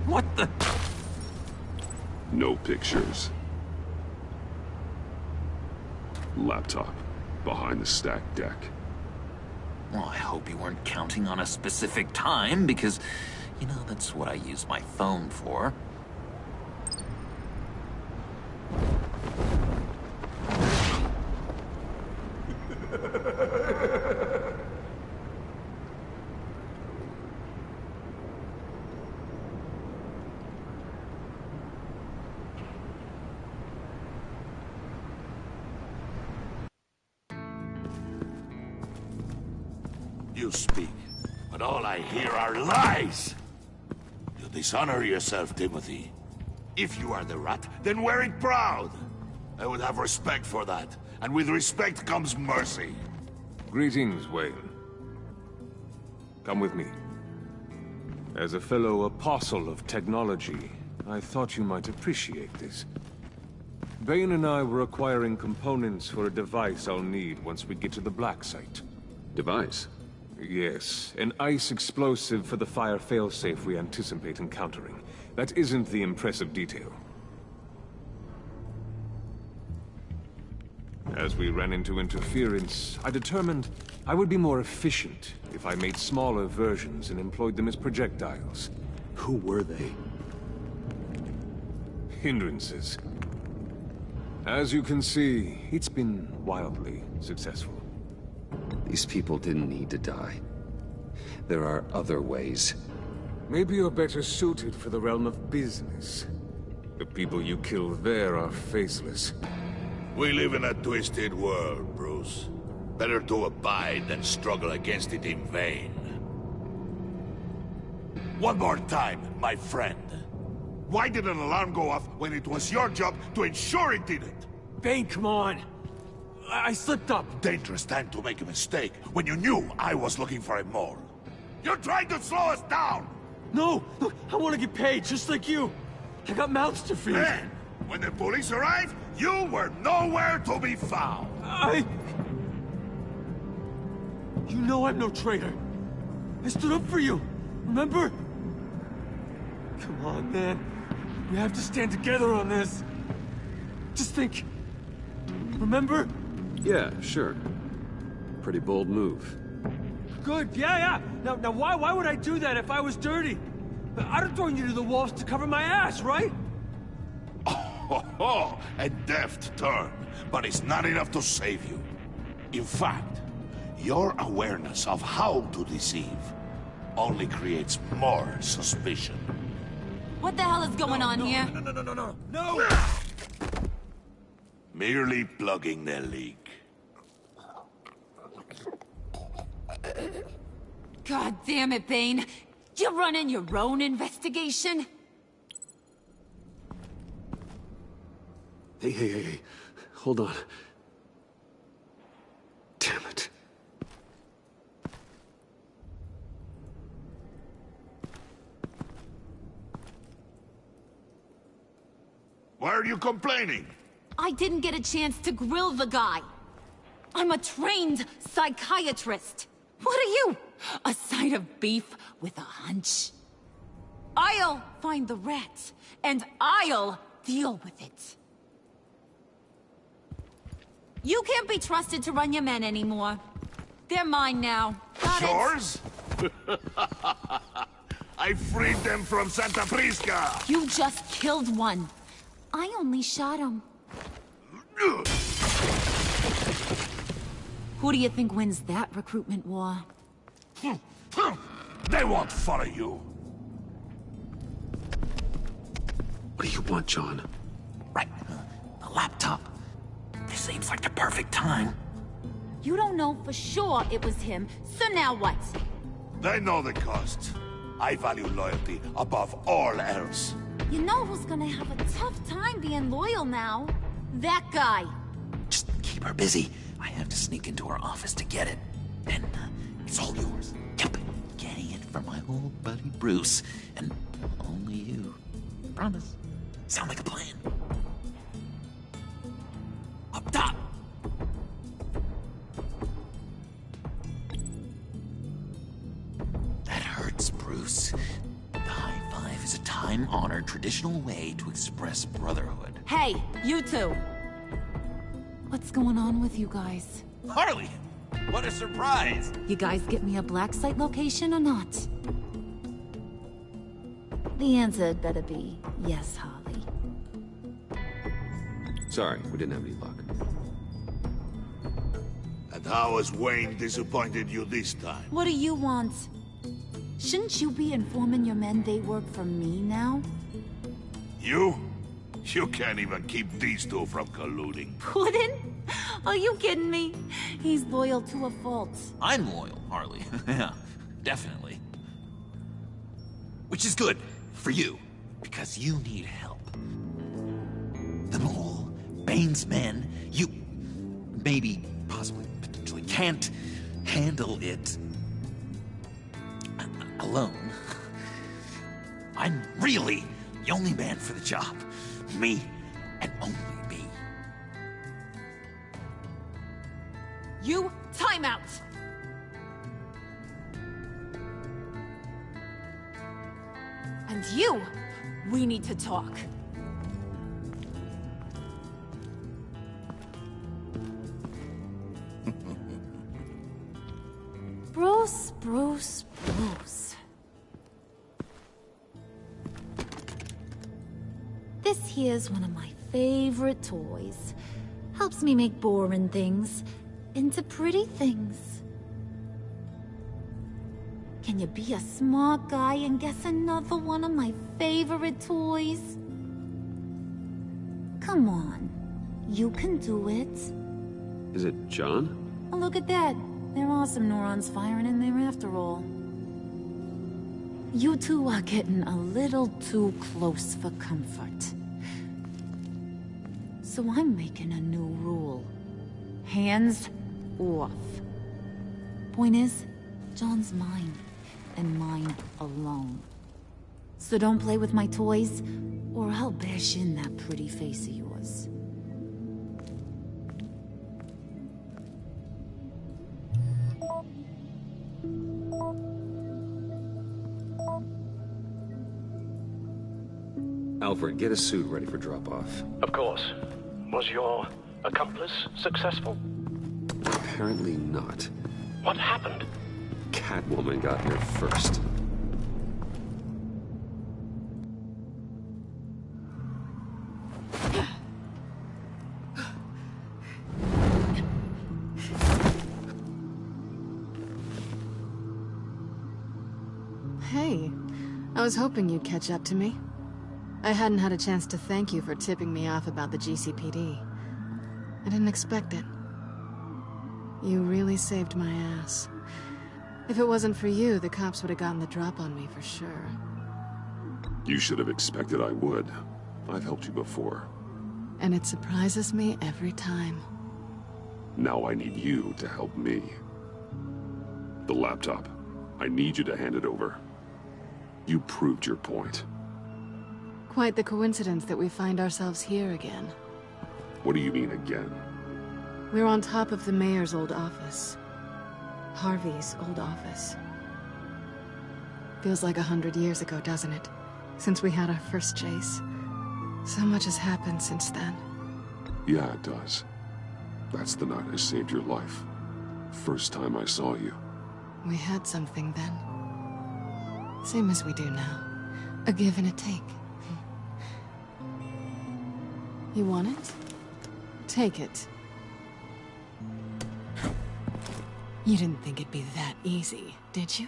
What the... No pictures. Laptop. Behind the stacked deck. Well, I hope you weren't counting on a specific time, because, you know, that's what I use my phone for. You speak, but all I hear are lies! You dishonor yourself, Timothy. If you are the Rat, then wear it proud! I would have respect for that, and with respect comes mercy. Greetings, Wayne. Come with me. As a fellow apostle of technology, I thought you might appreciate this. Bane and I were acquiring components for a device I'll need once we get to the Black Site. Device? Yes, an ice explosive for the fire failsafe we anticipate encountering. That isn't the impressive detail. As we ran into interference, I determined I would be more efficient if I made smaller versions and employed them as projectiles. Who were they? Hindrances. As you can see, it's been wildly successful. These people didn't need to die. There are other ways. Maybe you're better suited for the realm of business. The people you kill there are faceless. We live in a twisted world, Bruce. Better to abide than struggle against it in vain. One more time, my friend. Why did an alarm go off when it was your job to ensure it didn't? Bane, come on! I slipped up! Dangerous time to make a mistake when you knew I was looking for a mole. You're trying to slow us down! No! Look, I want to get paid, just like you! I got mouths to feed! Then, when the police arrived, you were nowhere to be found! You know I'm no traitor! I stood up for you, remember? Come on, man. We have to stand together on this. Just think. Remember? Yeah, sure. Pretty bold move. Good, yeah. Now why would I do that if I was dirty? I'd have thrown you to the wolves to cover my ass, right? Oh, a deft turn, but it's not enough to save you. In fact, your awareness of how to deceive only creates more suspicion. What the hell is going on here? No! Merely plugging the leak. God damn it, Bane. You're running your own investigation? Hey. Hold on. Damn it. Why are you complaining? I didn't get a chance to grill the guy. I'm a trained psychiatrist. What are you? A side of beef with a hunch? I'll find the rat, and I'll deal with it. You can't be trusted to run your men anymore. They're mine now. Got it? Yours? I freed them from Santa Prisca! You just killed one. I only shot him. Who do you think wins that recruitment war? They won't follow you. What do you want, John? Right. The laptop. This seems like the perfect time. You don't know for sure it was him, so now what? They know the cost. I value loyalty above all else. You know who's gonna have a tough time being loyal now? That guy. Just keep her busy. I have to sneak into her office to get it. And it's all yours. Yep. Getting it from my old buddy Bruce. And only you. Promise. Sound like a plan? Up top! That hurts, Bruce. The high five is a time-honored traditional way to express brotherhood. Hey, you two! What's going on with you guys? Harley! What a surprise! You guys get me a black site location or not? The answer had better be yes, Harley. Sorry, we didn't have any luck. And how has Wayne disappointed you this time? What do you want? Shouldn't you be informing your men they work for me now? You? You can't even keep these two from colluding. Puddin'? Are you kidding me? He's loyal to a fault. I'm loyal, Harley. Yeah, definitely. Which is good for you, because you need help. The Mole, Bane's men, you maybe, possibly, potentially can't handle it alone. I'm really the only man for the job. Me, and only me. You, time out! And you, we need to talk. Bruce. This here's one of my favorite toys. Helps me make boring things into pretty things. Can you be a smart guy and guess another one of my favorite toys? Come on, you can do it. Is it John? Oh, look at that. There are some neurons firing in there after all. You two are getting a little too close for comfort. So I'm making a new rule. Hands off. Point is, John's mine, and mine alone. So don't play with my toys, or I'll bash in that pretty face of yours. Alfred, get a suit ready for drop-off. Of course. Was your accomplice successful? Apparently not. What happened? Catwoman got here first. Hey, I was hoping you'd catch up to me. I hadn't had a chance to thank you for tipping me off about the GCPD. I didn't expect it. You really saved my ass. If it wasn't for you, the cops would have gotten the drop on me for sure. You should have expected I would. I've helped you before. And it surprises me every time. Now I need you to help me. The laptop. I need you to hand it over. You proved your point. Quite the coincidence that we find ourselves here again. What do you mean again? We're on top of the mayor's old office. Harvey's old office. Feels like 100 years ago, doesn't it? Since we had our first chase. So much has happened since then. Yeah, it does. That's the night I saved your life. First time I saw you. We had something then. Same as we do now. A give and a take. You want it? Take it. You didn't think it'd be that easy, did you?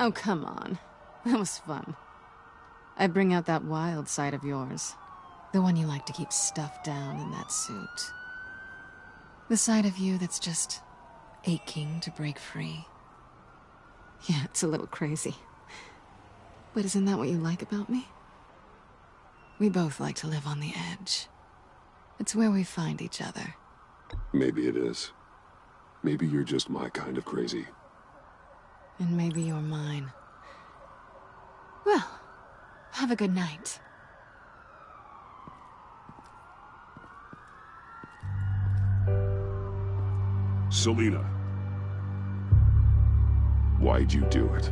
Oh, come on. That was fun. I bring out that wild side of yours. The one you like to keep stuffed down in that suit. The side of you that's just aching to break free. Yeah, it's a little crazy. But isn't that what you like about me? We both like to live on the edge. It's where we find each other. Maybe it is. Maybe you're just my kind of crazy. And maybe you're mine. Well, have a good night. Selina. Why'd you do it?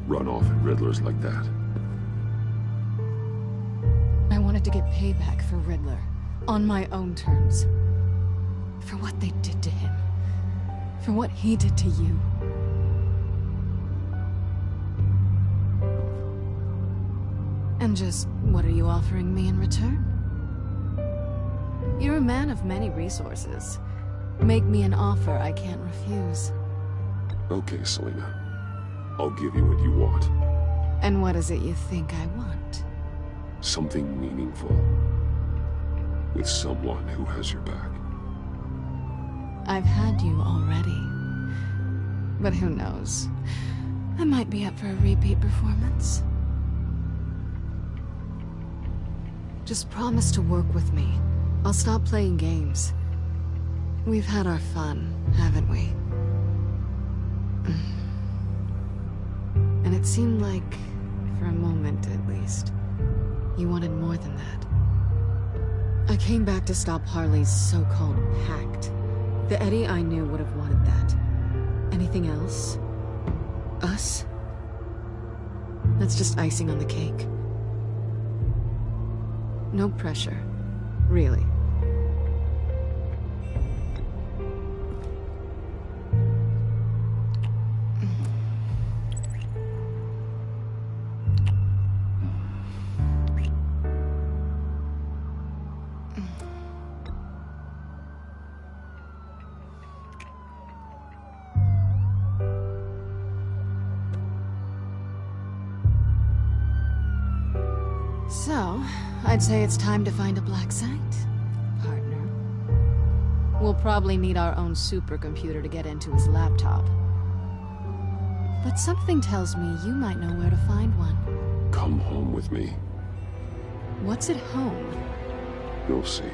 Run off at Riddlers like that? I wanted to get payback for Riddler. On my own terms. For what they did to him. For what he did to you. And just, what are you offering me in return? You're a man of many resources. Make me an offer I can't refuse. Okay, Selina. I'll give you what you want. And what is it you think I want? Something meaningful. With someone who has your back. I've had you already. But who knows? I might be up for a repeat performance. Just promise to work with me. I'll stop playing games. We've had our fun, haven't we? And it seemed like, for a moment at least, you wanted more than that. I came back to stop Harley's so-called pact. The Eddie I knew would have wanted that. Anything else? Us? That's just icing on the cake. No pressure. Really. So, I'd say it's time to find a black site, partner. We'll probably need our own supercomputer to get into his laptop. But something tells me you might know where to find one. Come home with me. What's at home? You'll see.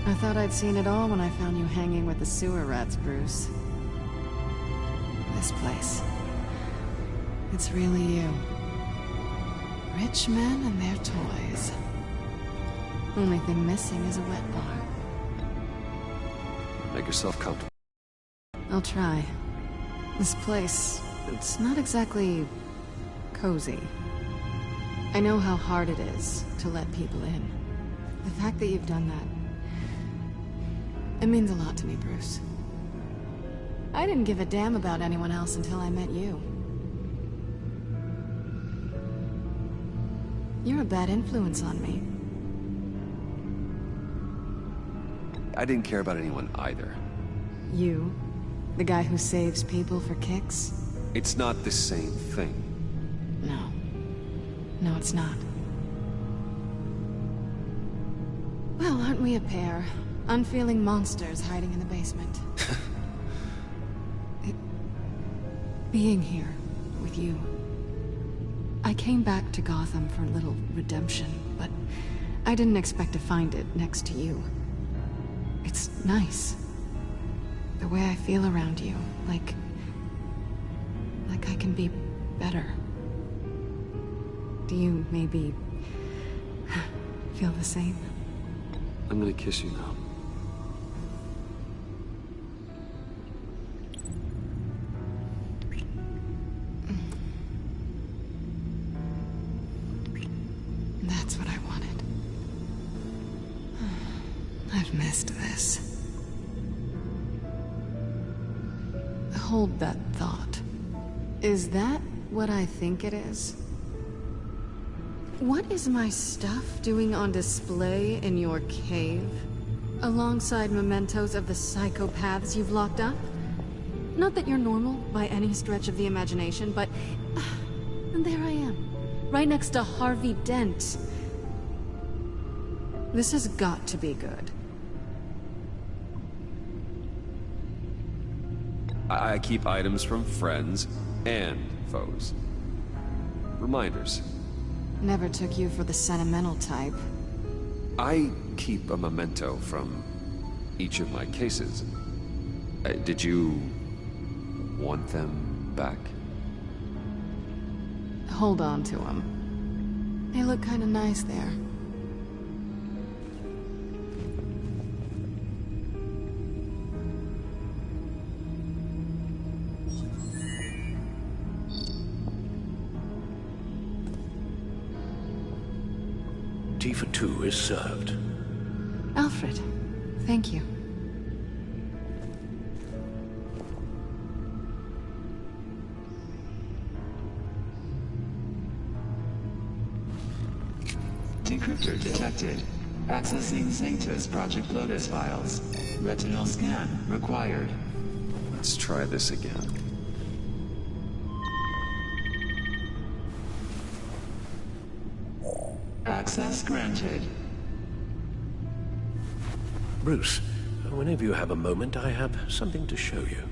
I thought I'd seen it all when I found you hanging with the sewer rats, Bruce. This place. It's really you. Rich men and their toys. Only thing missing is a wet bar. Make yourself comfortable. I'll try. This place, it's not exactly cozy. I know how hard it is to let people in. The fact that you've done that, it means a lot to me, Bruce. I didn't give a damn about anyone else until I met you. You're a bad influence on me. I didn't care about anyone either. You? The guy who saves people for kicks? It's not the same thing. No. No, it's not. Well, aren't we a pair? Unfeeling monsters hiding in the basement. Being here with you. I came back to Gotham for a little redemption, but I didn't expect to find it next to you. It's nice. The way I feel around you, like I can be better. Do you maybe feel the same? I'm gonna kiss you now. have missed this. Hold that thought. Is that what I think it is? What is my stuff doing on display in your cave? Alongside mementos of the psychopaths you've locked up? Not that you're normal by any stretch of the imagination, but... and there I am, right next to Harvey Dent. This has got to be good. I keep items from friends and foes. Reminders. Never took you for the sentimental type. I keep a memento from each of my cases. Did you want them back? Hold on to them. They look kind of nice there. Tea for two is served. Alfred, thank you. Decryptor detected. Accessing Sanctus Project Lotus files. Retinal scan required. Let's try this again. Access granted. Bruce, whenever you have a moment, I have something to show you.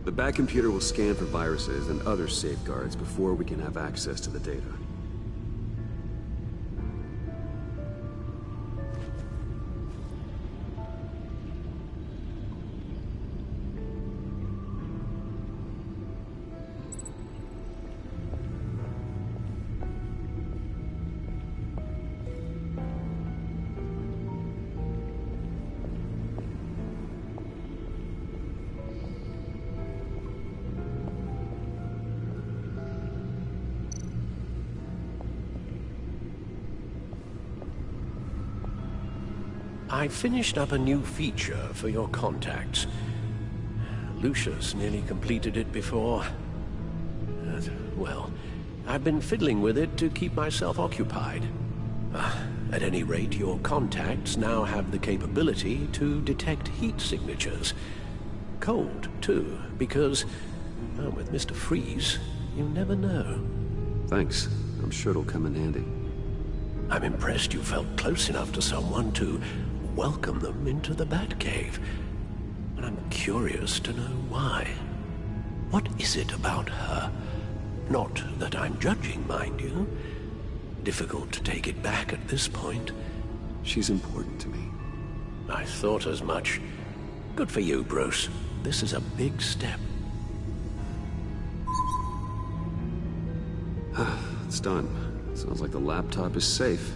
The back computer will scan for viruses and other safeguards before we can have access to the data. I finished up a new feature for your contacts. Lucius nearly completed it before. Well, I've been fiddling with it to keep myself occupied. At any rate, your contacts now have the capability to detect heat signatures. Cold, too, because, well, with Mr. Freeze, you never know. Thanks. I'm sure it'll come in handy. I'm impressed you felt close enough to someone to welcome them into the Batcave. But I'm curious to know why. What is it about her? Not that I'm judging, mind you. Difficult to take it back at this point. She's important to me. I thought as much. Good for you, Bruce. This is a big step. It's done. Sounds like the laptop is safe.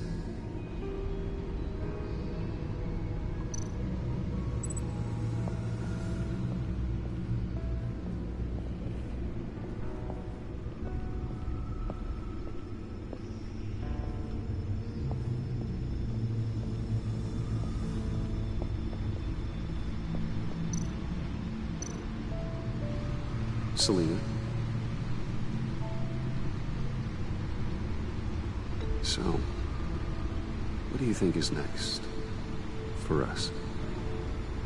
Selina. So, what do you think is next? For us?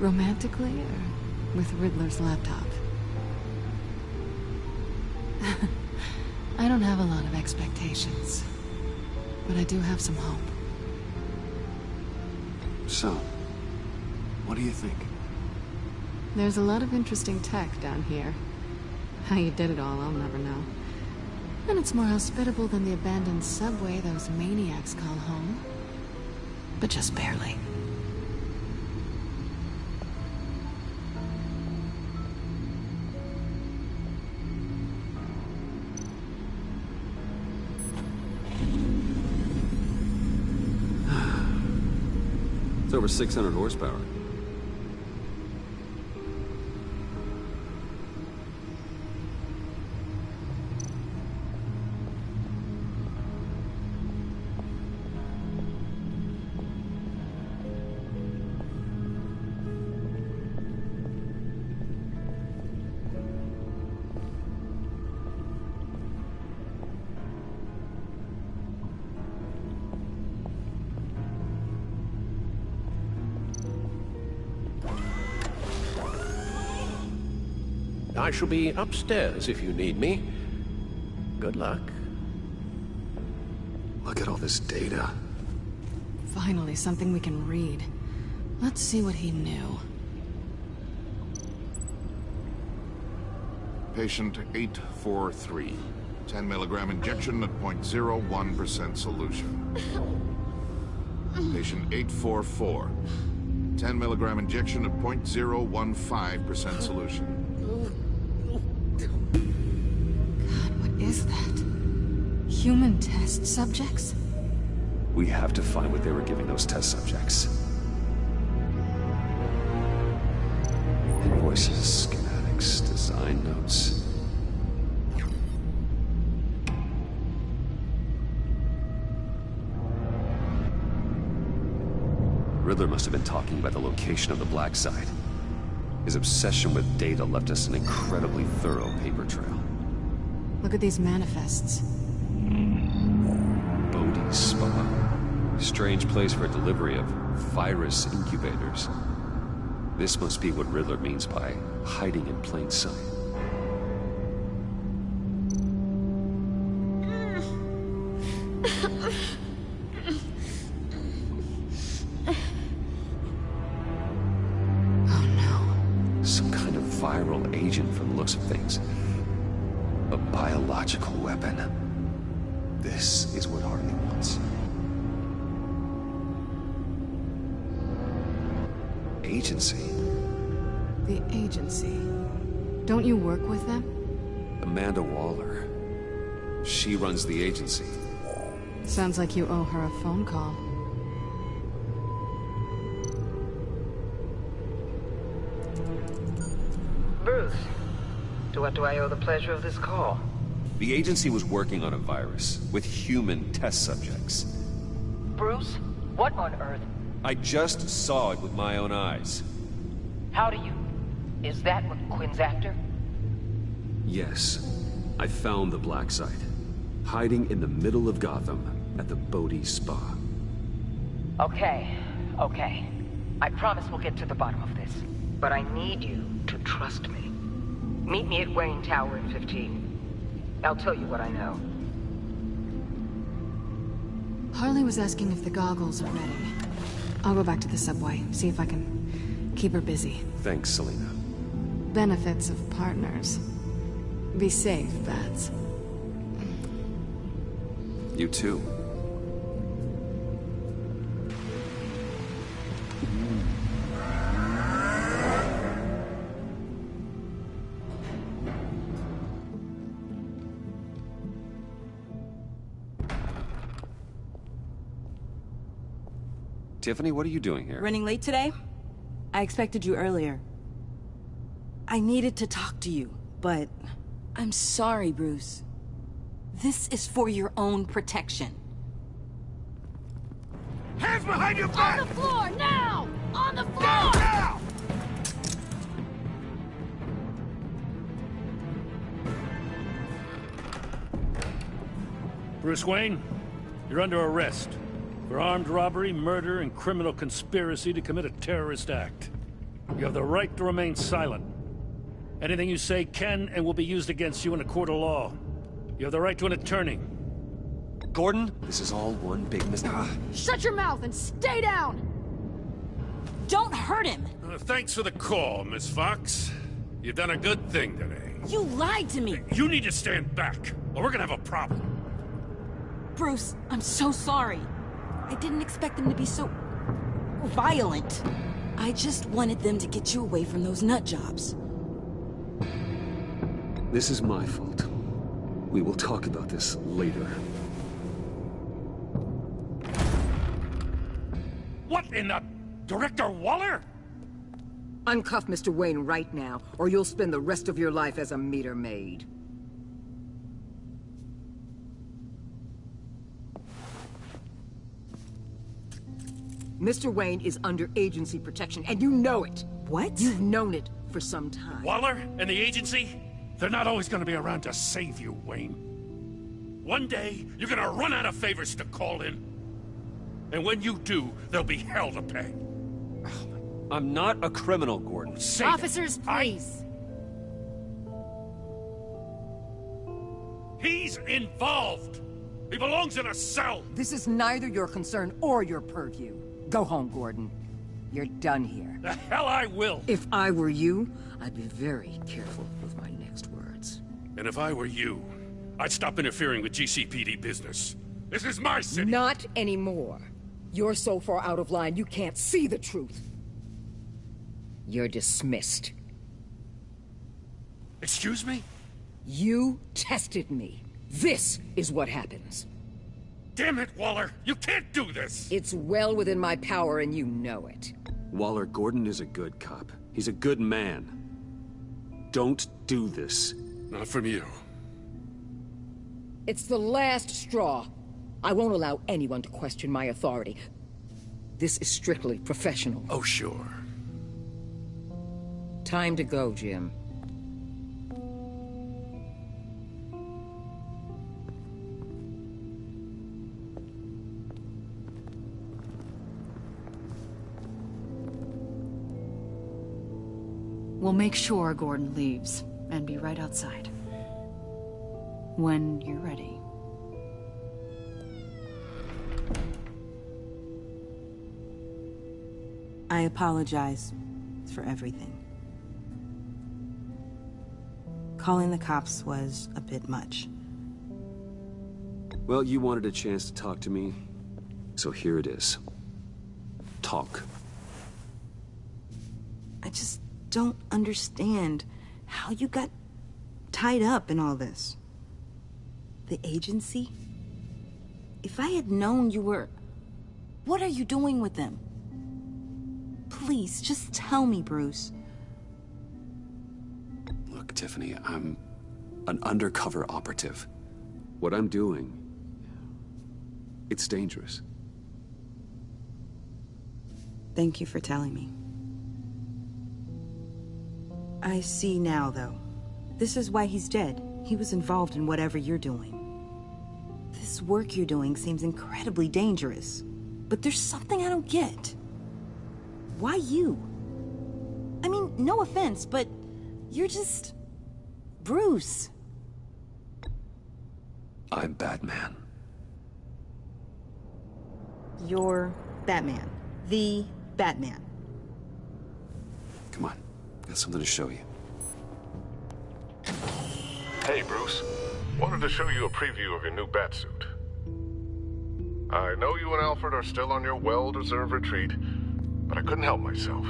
Romantically, or with Riddler's laptop? I don't have a lot of expectations, but I do have some hope. So, what do you think? There's a lot of interesting tech down here. How you did it all, I'll never know. And it's more hospitable than the abandoned subway those maniacs call home. But just barely. It's over 600 horsepower. I shall be upstairs if you need me. Good luck. Look at all this data. Finally, something we can read. Let's see what he knew. Patient 843. 10 milligram injection at 0.01% solution. Patient 844. 10 milligram injection at 0.015% solution. God, what is that? Human test subjects? We have to find what they were giving those test subjects. Invoices, schematics, design notes. Riddler must have been talking about the location of the Black Site. His obsession with data left us an incredibly thorough paper trail. Look at these manifests. Bodhi's Spa. Strange place for a delivery of virus incubators. This must be what Riddler means by hiding in plain sight. Agent from the looks of things. A biological weapon. This is what Harley wants. Agency. The agency. Don't you work with them? Amanda Waller. She runs the agency. Sounds like you owe her a phone call. Bruce, to what do I owe the pleasure of this call? The agency was working on a virus with human test subjects. Bruce, what on earth? I just saw it with my own eyes. How do you... Is that what Quinn's after? Yes. I found the Black Site. Hiding in the middle of Gotham at the Bodhi Spa. Okay. I promise we'll get to the bottom of this. But I need you to trust me. Meet me at Wayne Tower in 15. I'll tell you what I know. Harley was asking if the goggles are ready. I'll go back to the subway, see if I can keep her busy. Thanks, Selina. Benefits of partners. Be safe, Bats. You too. Tiffany, what are you doing here? Running late today? I expected you earlier. I needed to talk to you, but... I'm sorry, Bruce. This is for your own protection. Hands behind your back! On the floor, now! On the floor! Down, now! Bruce Wayne, you're under arrest for armed robbery, murder, and criminal conspiracy to commit a terrorist act. You have the right to remain silent. Anything you say can and will be used against you in a court of law. You have the right to an attorney. Gordon, this is all one big mistake. Shut your mouth and stay down! Don't hurt him! Thanks for the call, Miss Fox. You've done a good thing today. You lied to me! You need to stand back, or we're gonna have a problem. Bruce, I'm so sorry. I didn't expect them to be so... violent. I just wanted them to get you away from those nut jobs. This is my fault. We will talk about this later. What in the... Director Waller? Uncuff Mr. Wayne right now, or you'll spend the rest of your life as a meter maid. Mr. Wayne is under agency protection, and you know it. What? You've known it for some time. Waller and the agency? They're not always gonna be around to save you, Wayne. One day, you're gonna run out of favors to call in. And when you do, there'll be hell to pay. I'm not a criminal, Gordon. Officers, please. He's involved! He belongs in a cell! This is neither your concern or your purview. Go home, Gordon. You're done here. The hell I will! If I were you, I'd be very careful with my next words. And if I were you, I'd stop interfering with GCPD business. This is my city! Not anymore. You're so far out of line, you can't see the truth. You're dismissed. Excuse me? You tested me. This is what happens. Damn it, Waller! You can't do this! It's well within my power and you know it. Waller, Gordon is a good cop. He's a good man. Don't do this. Not from you. It's the last straw. I won't allow anyone to question my authority. This is strictly professional. Oh, sure. Time to go, Jim. We'll make sure Gordon leaves, and be right outside. When you're ready. I apologize for everything. Calling the cops was a bit much. Well, you wanted a chance to talk to me, so here it is. Talk. I just don't understand how you got tied up in all this. The agency? If I had known you were... What are you doing with them? Please, just tell me, Bruce. Look, Tiffany, I'm an undercover operative. What I'm doing, it's dangerous. Thank you for telling me. I see now, though. This is why he's dead. He was involved in whatever you're doing. This work you're doing seems incredibly dangerous. But there's something I don't get. Why you? I mean, no offense, but you're just... Bruce. I'm Batman. You're Batman. The Batman. Come on, got something to show you. Hey, Bruce. Wanted to show you a preview of your new Batsuit. I know you and Alfred are still on your well-deserved retreat, but I couldn't help myself.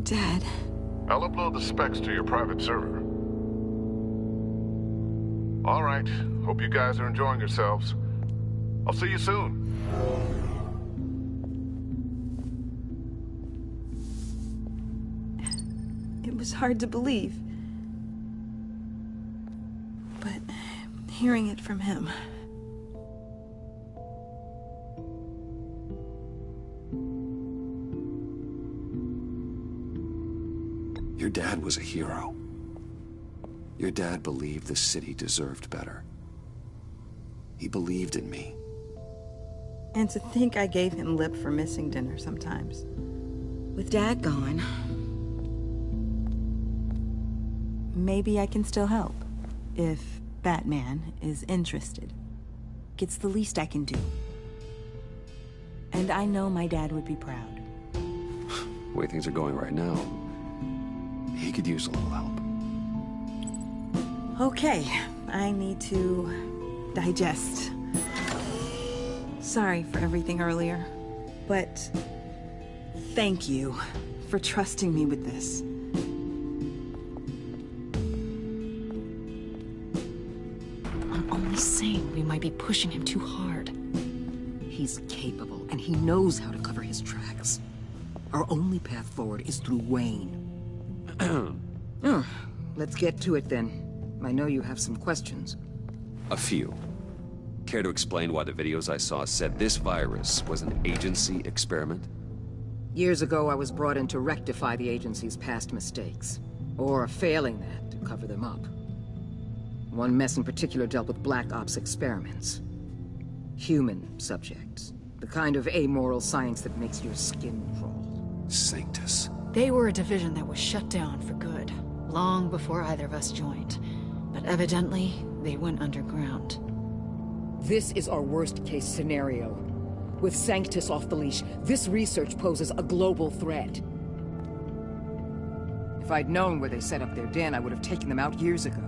Dad. I'll upload the specs to your private server. All right. Hope you guys are enjoying yourselves. I'll see you soon. It was hard to believe. But hearing it from him... Your dad was a hero. Your dad believed the city deserved better. He believed in me. And to think I gave him lip for missing dinner sometimes. With Dad gone... maybe I can still help. If Batman is interested. It's the least I can do. And I know my dad would be proud. The way things are going right now, he could use a little help. Okay, I need to digest. Sorry for everything earlier, but thank you for trusting me with this. I'm only saying we might be pushing him too hard. He's capable, and he knows how to cover his tracks. Our only path forward is through Wayne. Let's get to it then. I know you have some questions. A few. Care to explain why the videos I saw said this virus was an agency experiment? Years ago, I was brought in to rectify the agency's past mistakes. Or failing that, to cover them up. One mess in particular dealt with Black Ops experiments. Human subjects. The kind of amoral science that makes your skin crawl. Sanctus. They were a division that was shut down for good, long before either of us joined. But evidently, they went underground. This is our worst-case scenario. With Sanctus off the leash, this research poses a global threat. If I'd known where they set up their den, I would have taken them out years ago.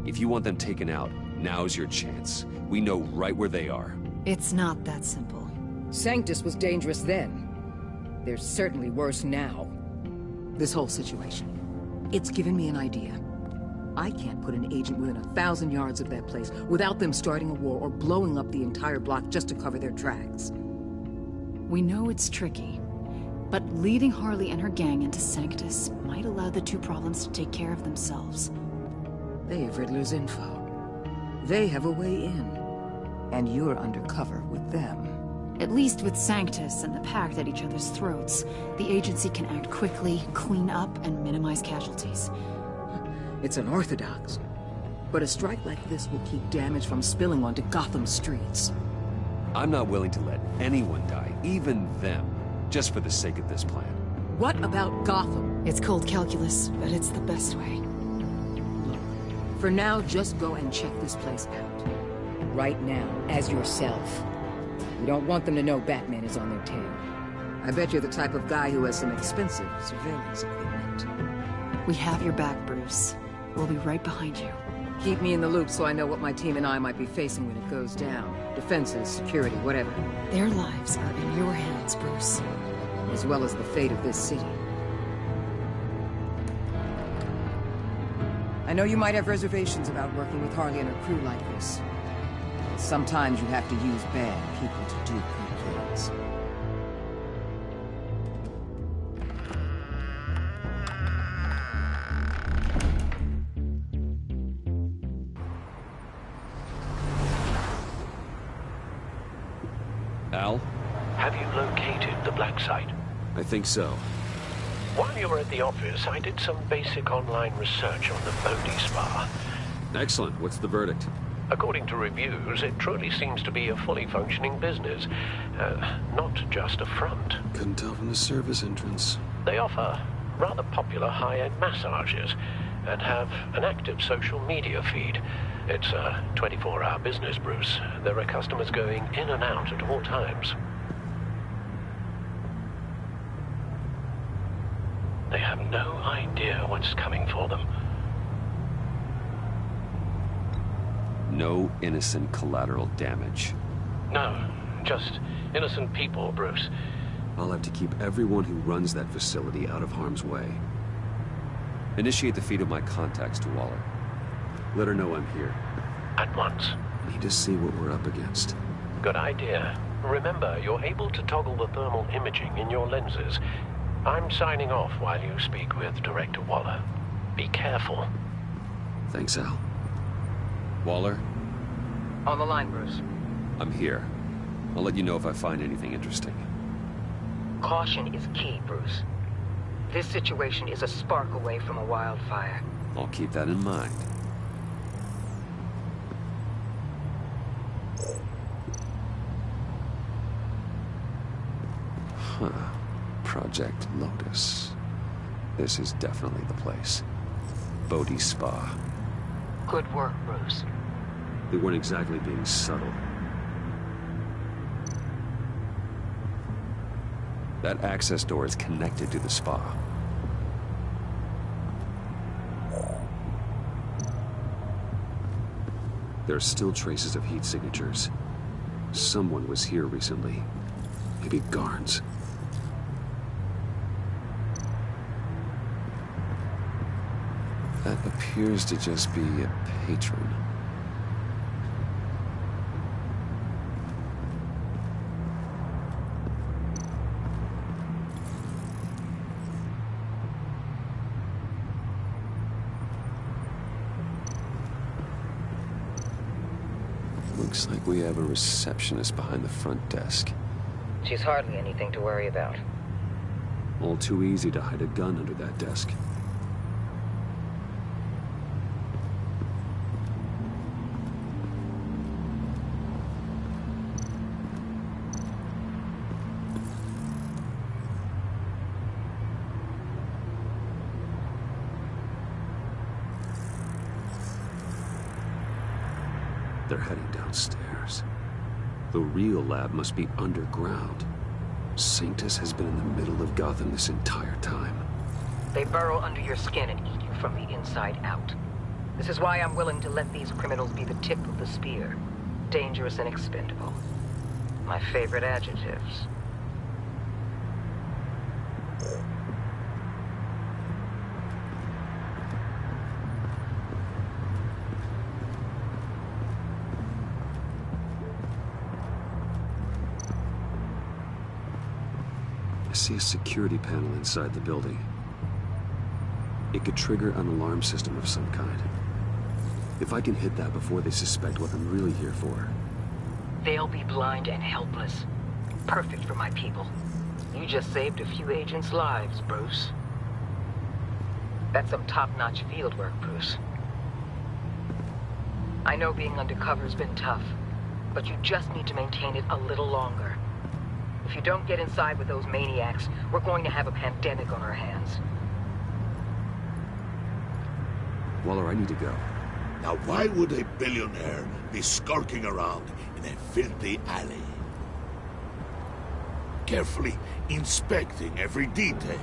If you want them taken out, now's your chance. We know right where they are. It's not that simple. Sanctus was dangerous then. They're certainly worse now. This whole situation, it's given me an idea. I can't put an agent within 1,000 yards of that place without them starting a war or blowing up the entire block just to cover their tracks. We know it's tricky, but leading Harley and her gang into Sanctus might allow the two problems to take care of themselves. They have Riddler's info. They have a way in. And you're undercover with them. At least with Sanctus and the Pact at each other's throats, the agency can act quickly, clean up, and minimize casualties. It's unorthodox. But a strike like this will keep damage from spilling onto Gotham streets. I'm not willing to let anyone die, even them, just for the sake of this plan. What about Gotham? It's cold calculus, but it's the best way. For now, just go and check this place out. Right now, as yourself. We don't want them to know Batman is on their tail. I bet you're the type of guy who has some expensive surveillance equipment. We have your back, Bruce. We'll be right behind you. Keep me in the loop so I know what my team and I might be facing when it goes down. Defenses, security, whatever. Their lives are in your hands, Bruce. As well as the fate of this city. I know you might have reservations about working with Harley and her crew like this. Sometimes you have to use bad people to do good things. Al? Have you located the black site? I think so. While you were at the office, I did some basic online research on the Bodhi Spa. Excellent. What's the verdict? According to reviews, it truly seems to be a fully functioning business. Not just a front. Couldn't tell from the service entrance. They offer rather popular high-end massages and have an active social media feed. It's a 24-hour business, Bruce. There are customers going in and out at all times. They have no idea what's coming for them. No innocent collateral damage. No, just innocent people, Bruce. I'll have to keep everyone who runs that facility out of harm's way. Initiate the feed of my contacts to Waller. Let her know I'm here. At once. Need to see what we're up against. Good idea. Remember, you're able to toggle the thermal imaging in your lenses. I'm signing off while you speak with Director Waller. Be careful. Thanks, Al. Waller? On the line, Bruce. I'm here. I'll let you know if I find anything interesting. Caution is key, Bruce. This situation is a spark away from a wildfire. I'll keep that in mind. Huh. Project Lotus. This is definitely the place. Bodhi Spa. Good work, Bruce. They weren't exactly being subtle. That access door is connected to the spa. There are still traces of heat signatures. Someone was here recently. Maybe guards. That appears to just be a patron. Looks like we have a receptionist behind the front desk. She's hardly anything to worry about. All too easy to hide a gun under that desk. They're heading downstairs. The real lab must be underground. Sanctus has been in the middle of Gotham this entire time. They burrow under your skin and eat you from the inside out. This is why I'm willing to let these criminals be the tip of the spear. Dangerous and expendable. My favorite adjectives. I see a security panel inside the building. It could trigger an alarm system of some kind. If I can hit that before they suspect what I'm really here for. They'll be blind and helpless. Perfect for my people. You just saved a few agents' lives, Bruce. That's some top-notch field work, Bruce. I know being undercover's been tough, but you just need to maintain it a little longer. If you don't get inside with those maniacs, we're going to have a pandemic on our hands. Waller, I need to go. Now why would a billionaire be skulking around in a filthy alley? Carefully inspecting every detail.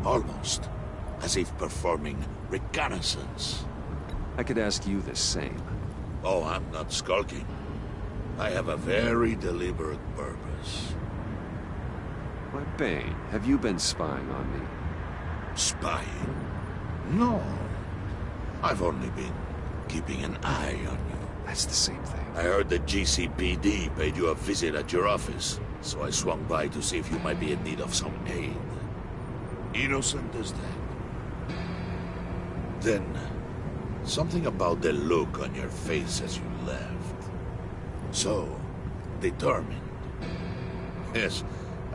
Almost as if performing reconnaissance. I could ask you the same. Oh, I'm not skulking. I have a very deliberate purpose. Why, Bane, have you been spying on me? Spying? No. I've only been keeping an eye on you. That's the same thing. I heard the GCPD paid you a visit at your office, so I swung by to see if you might be in need of some aid. Innocent as that. Then, something about the look on your face as you left. So, determined. Yes,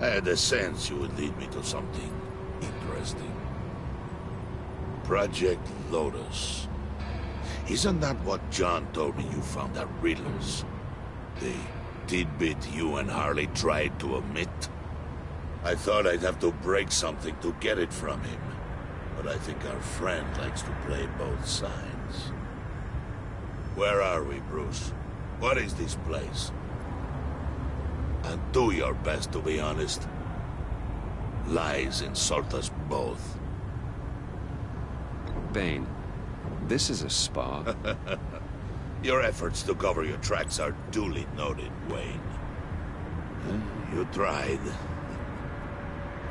I had a sense you would lead me to something interesting. Project Lotus. Isn't that what John told me you found at Riddler's? The tidbit you and Harley tried to omit? I thought I'd have to break something to get it from him. But I think our friend likes to play both sides. Where are we, Bruce? What is this place? And do your best to be honest. Lies insult us both. Bane, this is a spa. Your efforts to cover your tracks are duly noted, Wayne. You tried.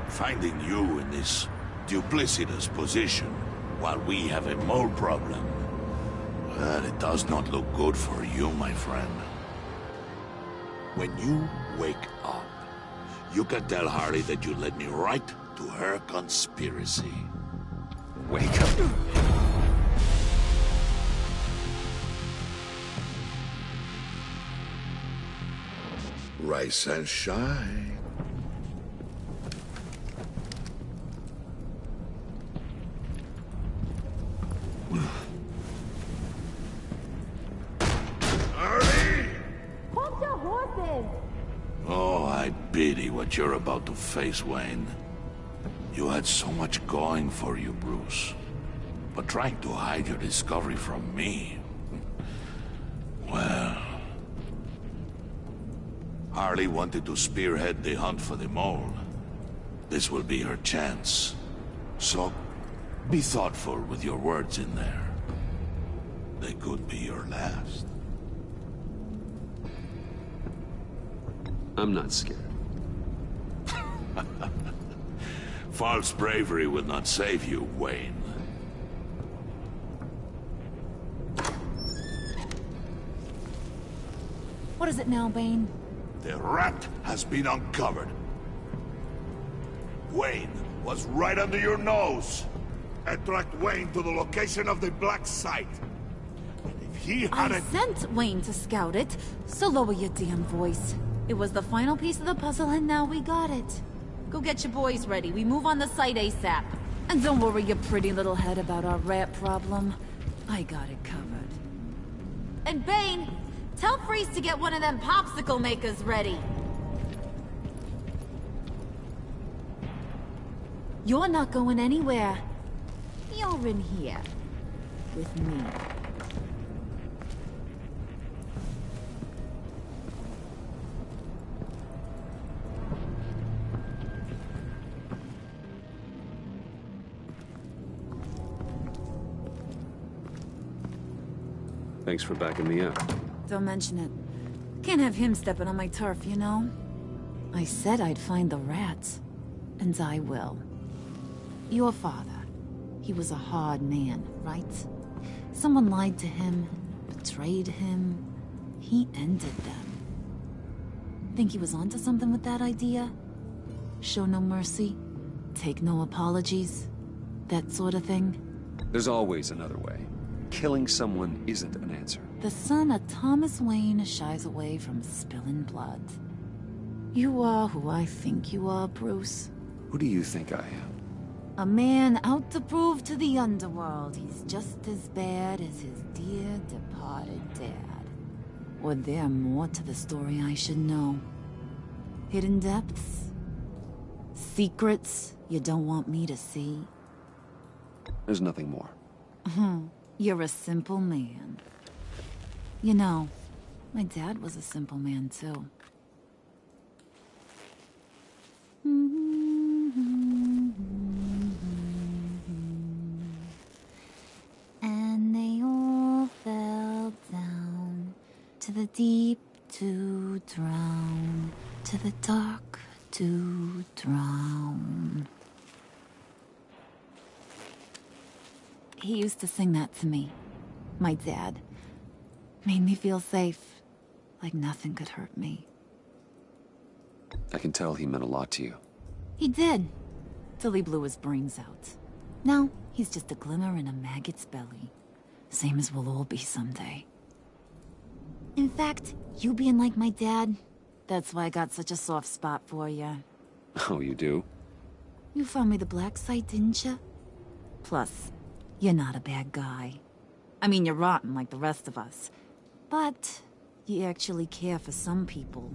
Finding you in this duplicitous position while we have a mole problem. Well, it does not look good for you, my friend. When you wake up, you can tell Harley that you led me right to her conspiracy. Wake up. Rise and shine. Oh, I pity what you're about to face, Wayne. You had so much going for you, Bruce. But trying to hide your discovery from me... Well... Harley wanted to spearhead the hunt for the mole. This will be her chance. So, be thoughtful with your words in there. They could be your last. I'm not scared. False bravery will not save you, Wayne. What is it now, Bane? The rat has been uncovered. Wayne was right under your nose. I tracked Wayne to the location of the black site. And if he I sent Wayne to scout it, so lower your damn voice. It was the final piece of the puzzle and now we got it. Go get your boys ready. We move on the site ASAP. And don't worry your pretty little head about our rat problem. I got it covered. And Bane, tell Freeze to get one of them popsicle makers ready. You're not going anywhere. You're in here. With me. Thanks for backing me up. Don't mention it. Can't have him stepping on my turf, you know? I said I'd find the rats. And I will. Your father. He was a hard man, right? Someone lied to him, betrayed him. He ended them. Think he was onto something with that idea? Show no mercy? Take no apologies? That sort of thing? There's always another way. Killing someone isn't an answer. The son of Thomas Wayne shies away from spilling blood. You are who I think you are, Bruce. Who do you think I am? A man out to prove to the underworld he's just as bad as his dear departed dad. Or there more to the story I should know? Hidden depths? Secrets you don't want me to see? There's nothing more. You're a simple man. You know, my dad was a simple man too. And they all fell down to the deep to drown, to the dark to drown. He used to sing that to me. My dad. Made me feel safe. Like nothing could hurt me. I can tell he meant a lot to you. He did. Till he blew his brains out. Now, he's just a glimmer in a maggot's belly. Same as we'll all be someday. In fact, you being like my dad, that's why I got such a soft spot for you. Oh, you do? You found me the black site, didn't you? Plus, you're not a bad guy. I mean, you're rotten like the rest of us. But you actually care for some people.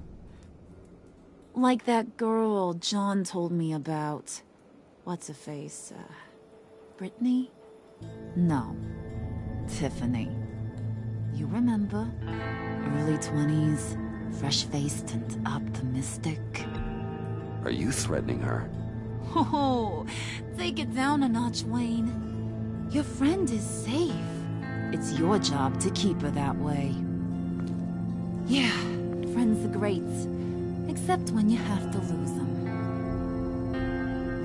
Like that girl John told me about. What's her face? Brittany? No. Tiffany. You remember? Early 20s, fresh-faced and optimistic. Are you threatening her? Oh, take it down a notch, Wayne. Your friend is safe. It's your job to keep her that way. Yeah, friends are great. Except when you have to lose them.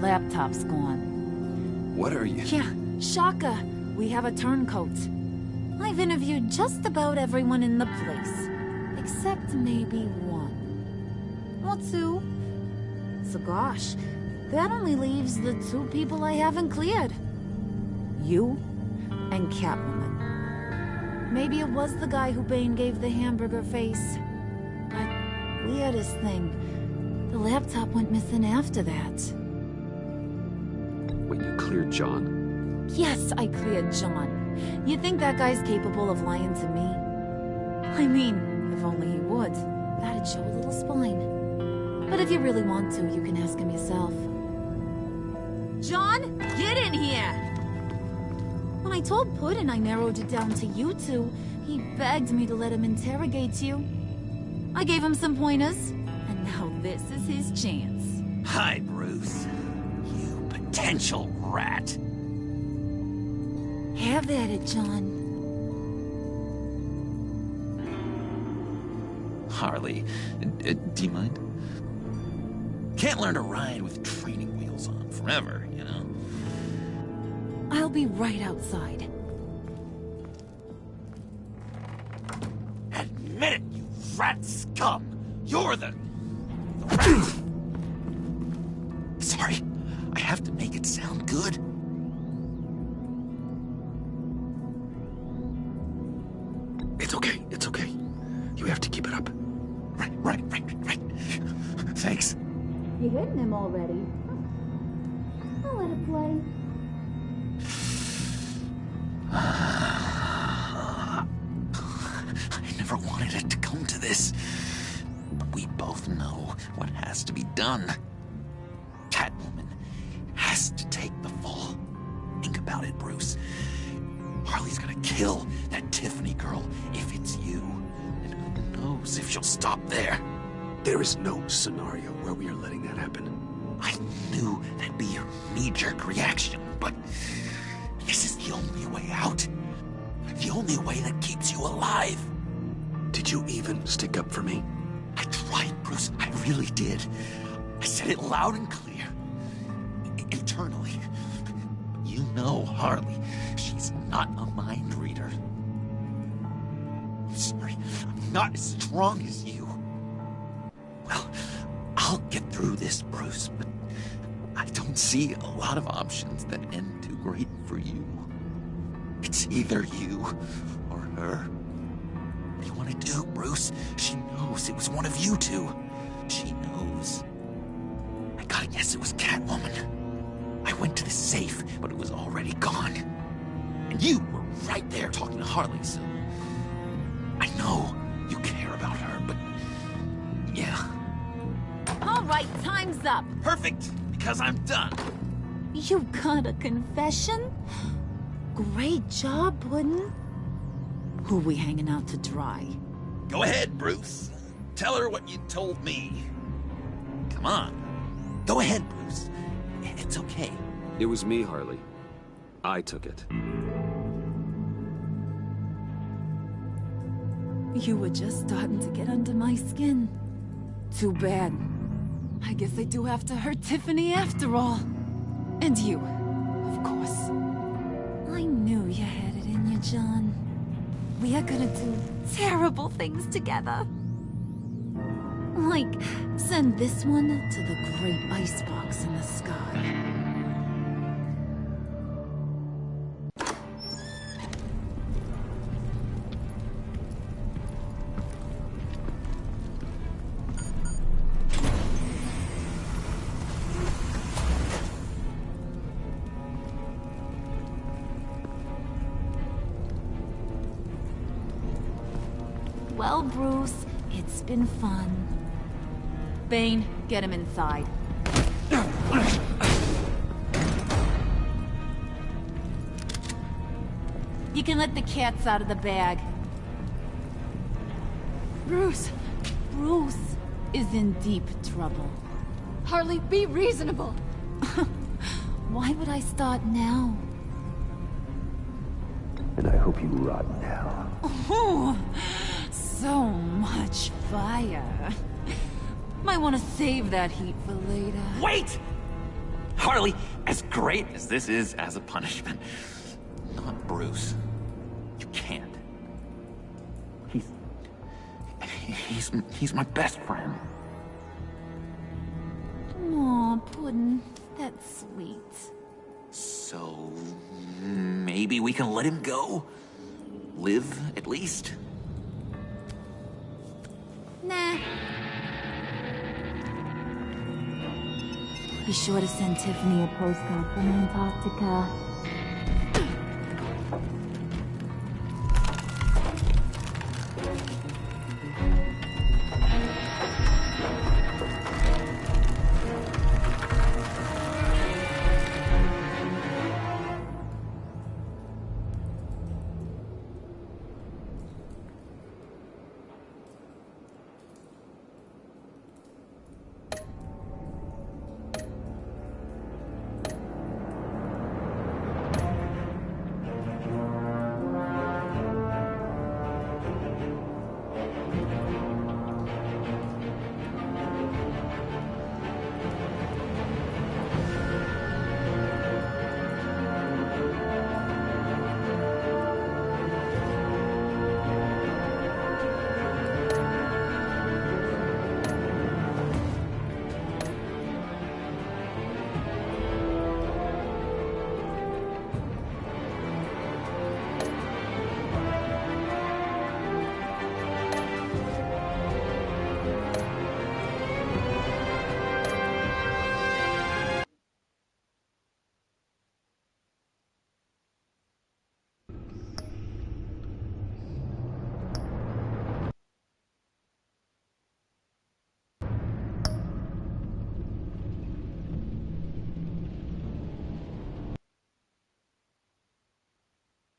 Laptop's gone. What are you? Yeah, shocker. We have a turncoat. I've interviewed just about everyone in the place. Except maybe one. Or two. So gosh, that only leaves the two people I haven't cleared. You and Catwoman. Maybe it was the guy who Bane gave the hamburger face. But weirdest thing, the laptop went missing after that. Wait, you cleared John? Yes, I cleared John. You think that guy's capable of lying to me? I mean, if only he would. That'd show a little spine. But if you really want to, you can ask him yourself. John, get in here! When I told Puddin' I narrowed it down to you two, he begged me to let him interrogate you. I gave him some pointers, and now this is his chance. Hi, Bruce. You potential rat. Have at it, John. Harley, do you mind? Can't learn to ride with training wheels on forever, you know? I'll be right outside. Admit it, you rat scum! You're the rat! Sorry, I have to make it sound good. It's okay, it's okay. You have to keep it up. Right. Thanks. You hitting him already? I'll let it play. I never wanted it to come to this. But we both know what has to be done. Catwoman has to take the fall. Think about it, Bruce. Harley's gonna kill that Tiffany girl if it's you. And who knows if she'll stop there. There is no scenario where we are letting that happen. I knew that'd be your knee-jerk reaction, but this is the only way out. The only only way that keeps you alive. Did you even stick up for me? I tried, Bruce. I really did. I said it loud and clear. Internally. But you know Harley. She's not a mind reader. I'm sorry. I'm not as strong as you. Well, I'll get through this, Bruce, but I don't see a lot of options that end too great for you. It's either you or her. What do you want to do, Bruce? She knows it was one of you two. She knows. I gotta guess it was Catwoman. I went to the safe, but it was already gone. And you were right there talking to Harley, so... I know you care about her, but... yeah. All right, time's up. Perfect, because I'm done. You got a confession? Great job, Puddin'. Who we hanging out to dry? Go ahead, Bruce. Tell her what you told me. Come on. Go ahead, Bruce. It's okay. It was me, Harley. I took it. You were just starting to get under my skin. Too bad. I guess I do have to hurt Tiffany after all. And you, of course. I knew you had it in you, John. We are gonna do terrible things together. Like, send this one to the great icebox in the sky. Well, Bruce, it's been fun. Bane, get him inside. You can let the cats out of the bag. Bruce! Bruce is in deep trouble. Harley, be reasonable! Why would I start now? And I hope you rot now. Oh, so much fire. Might want to save that heat for later. Wait! Harley, as great as this is as a punishment, not Bruce. You can't. He's my best friend. Aw, Puddin', that's sweet. So, maybe we can let him go? Live, at least? Nah. Be sure to send Tiffany a postcard from Antarctica.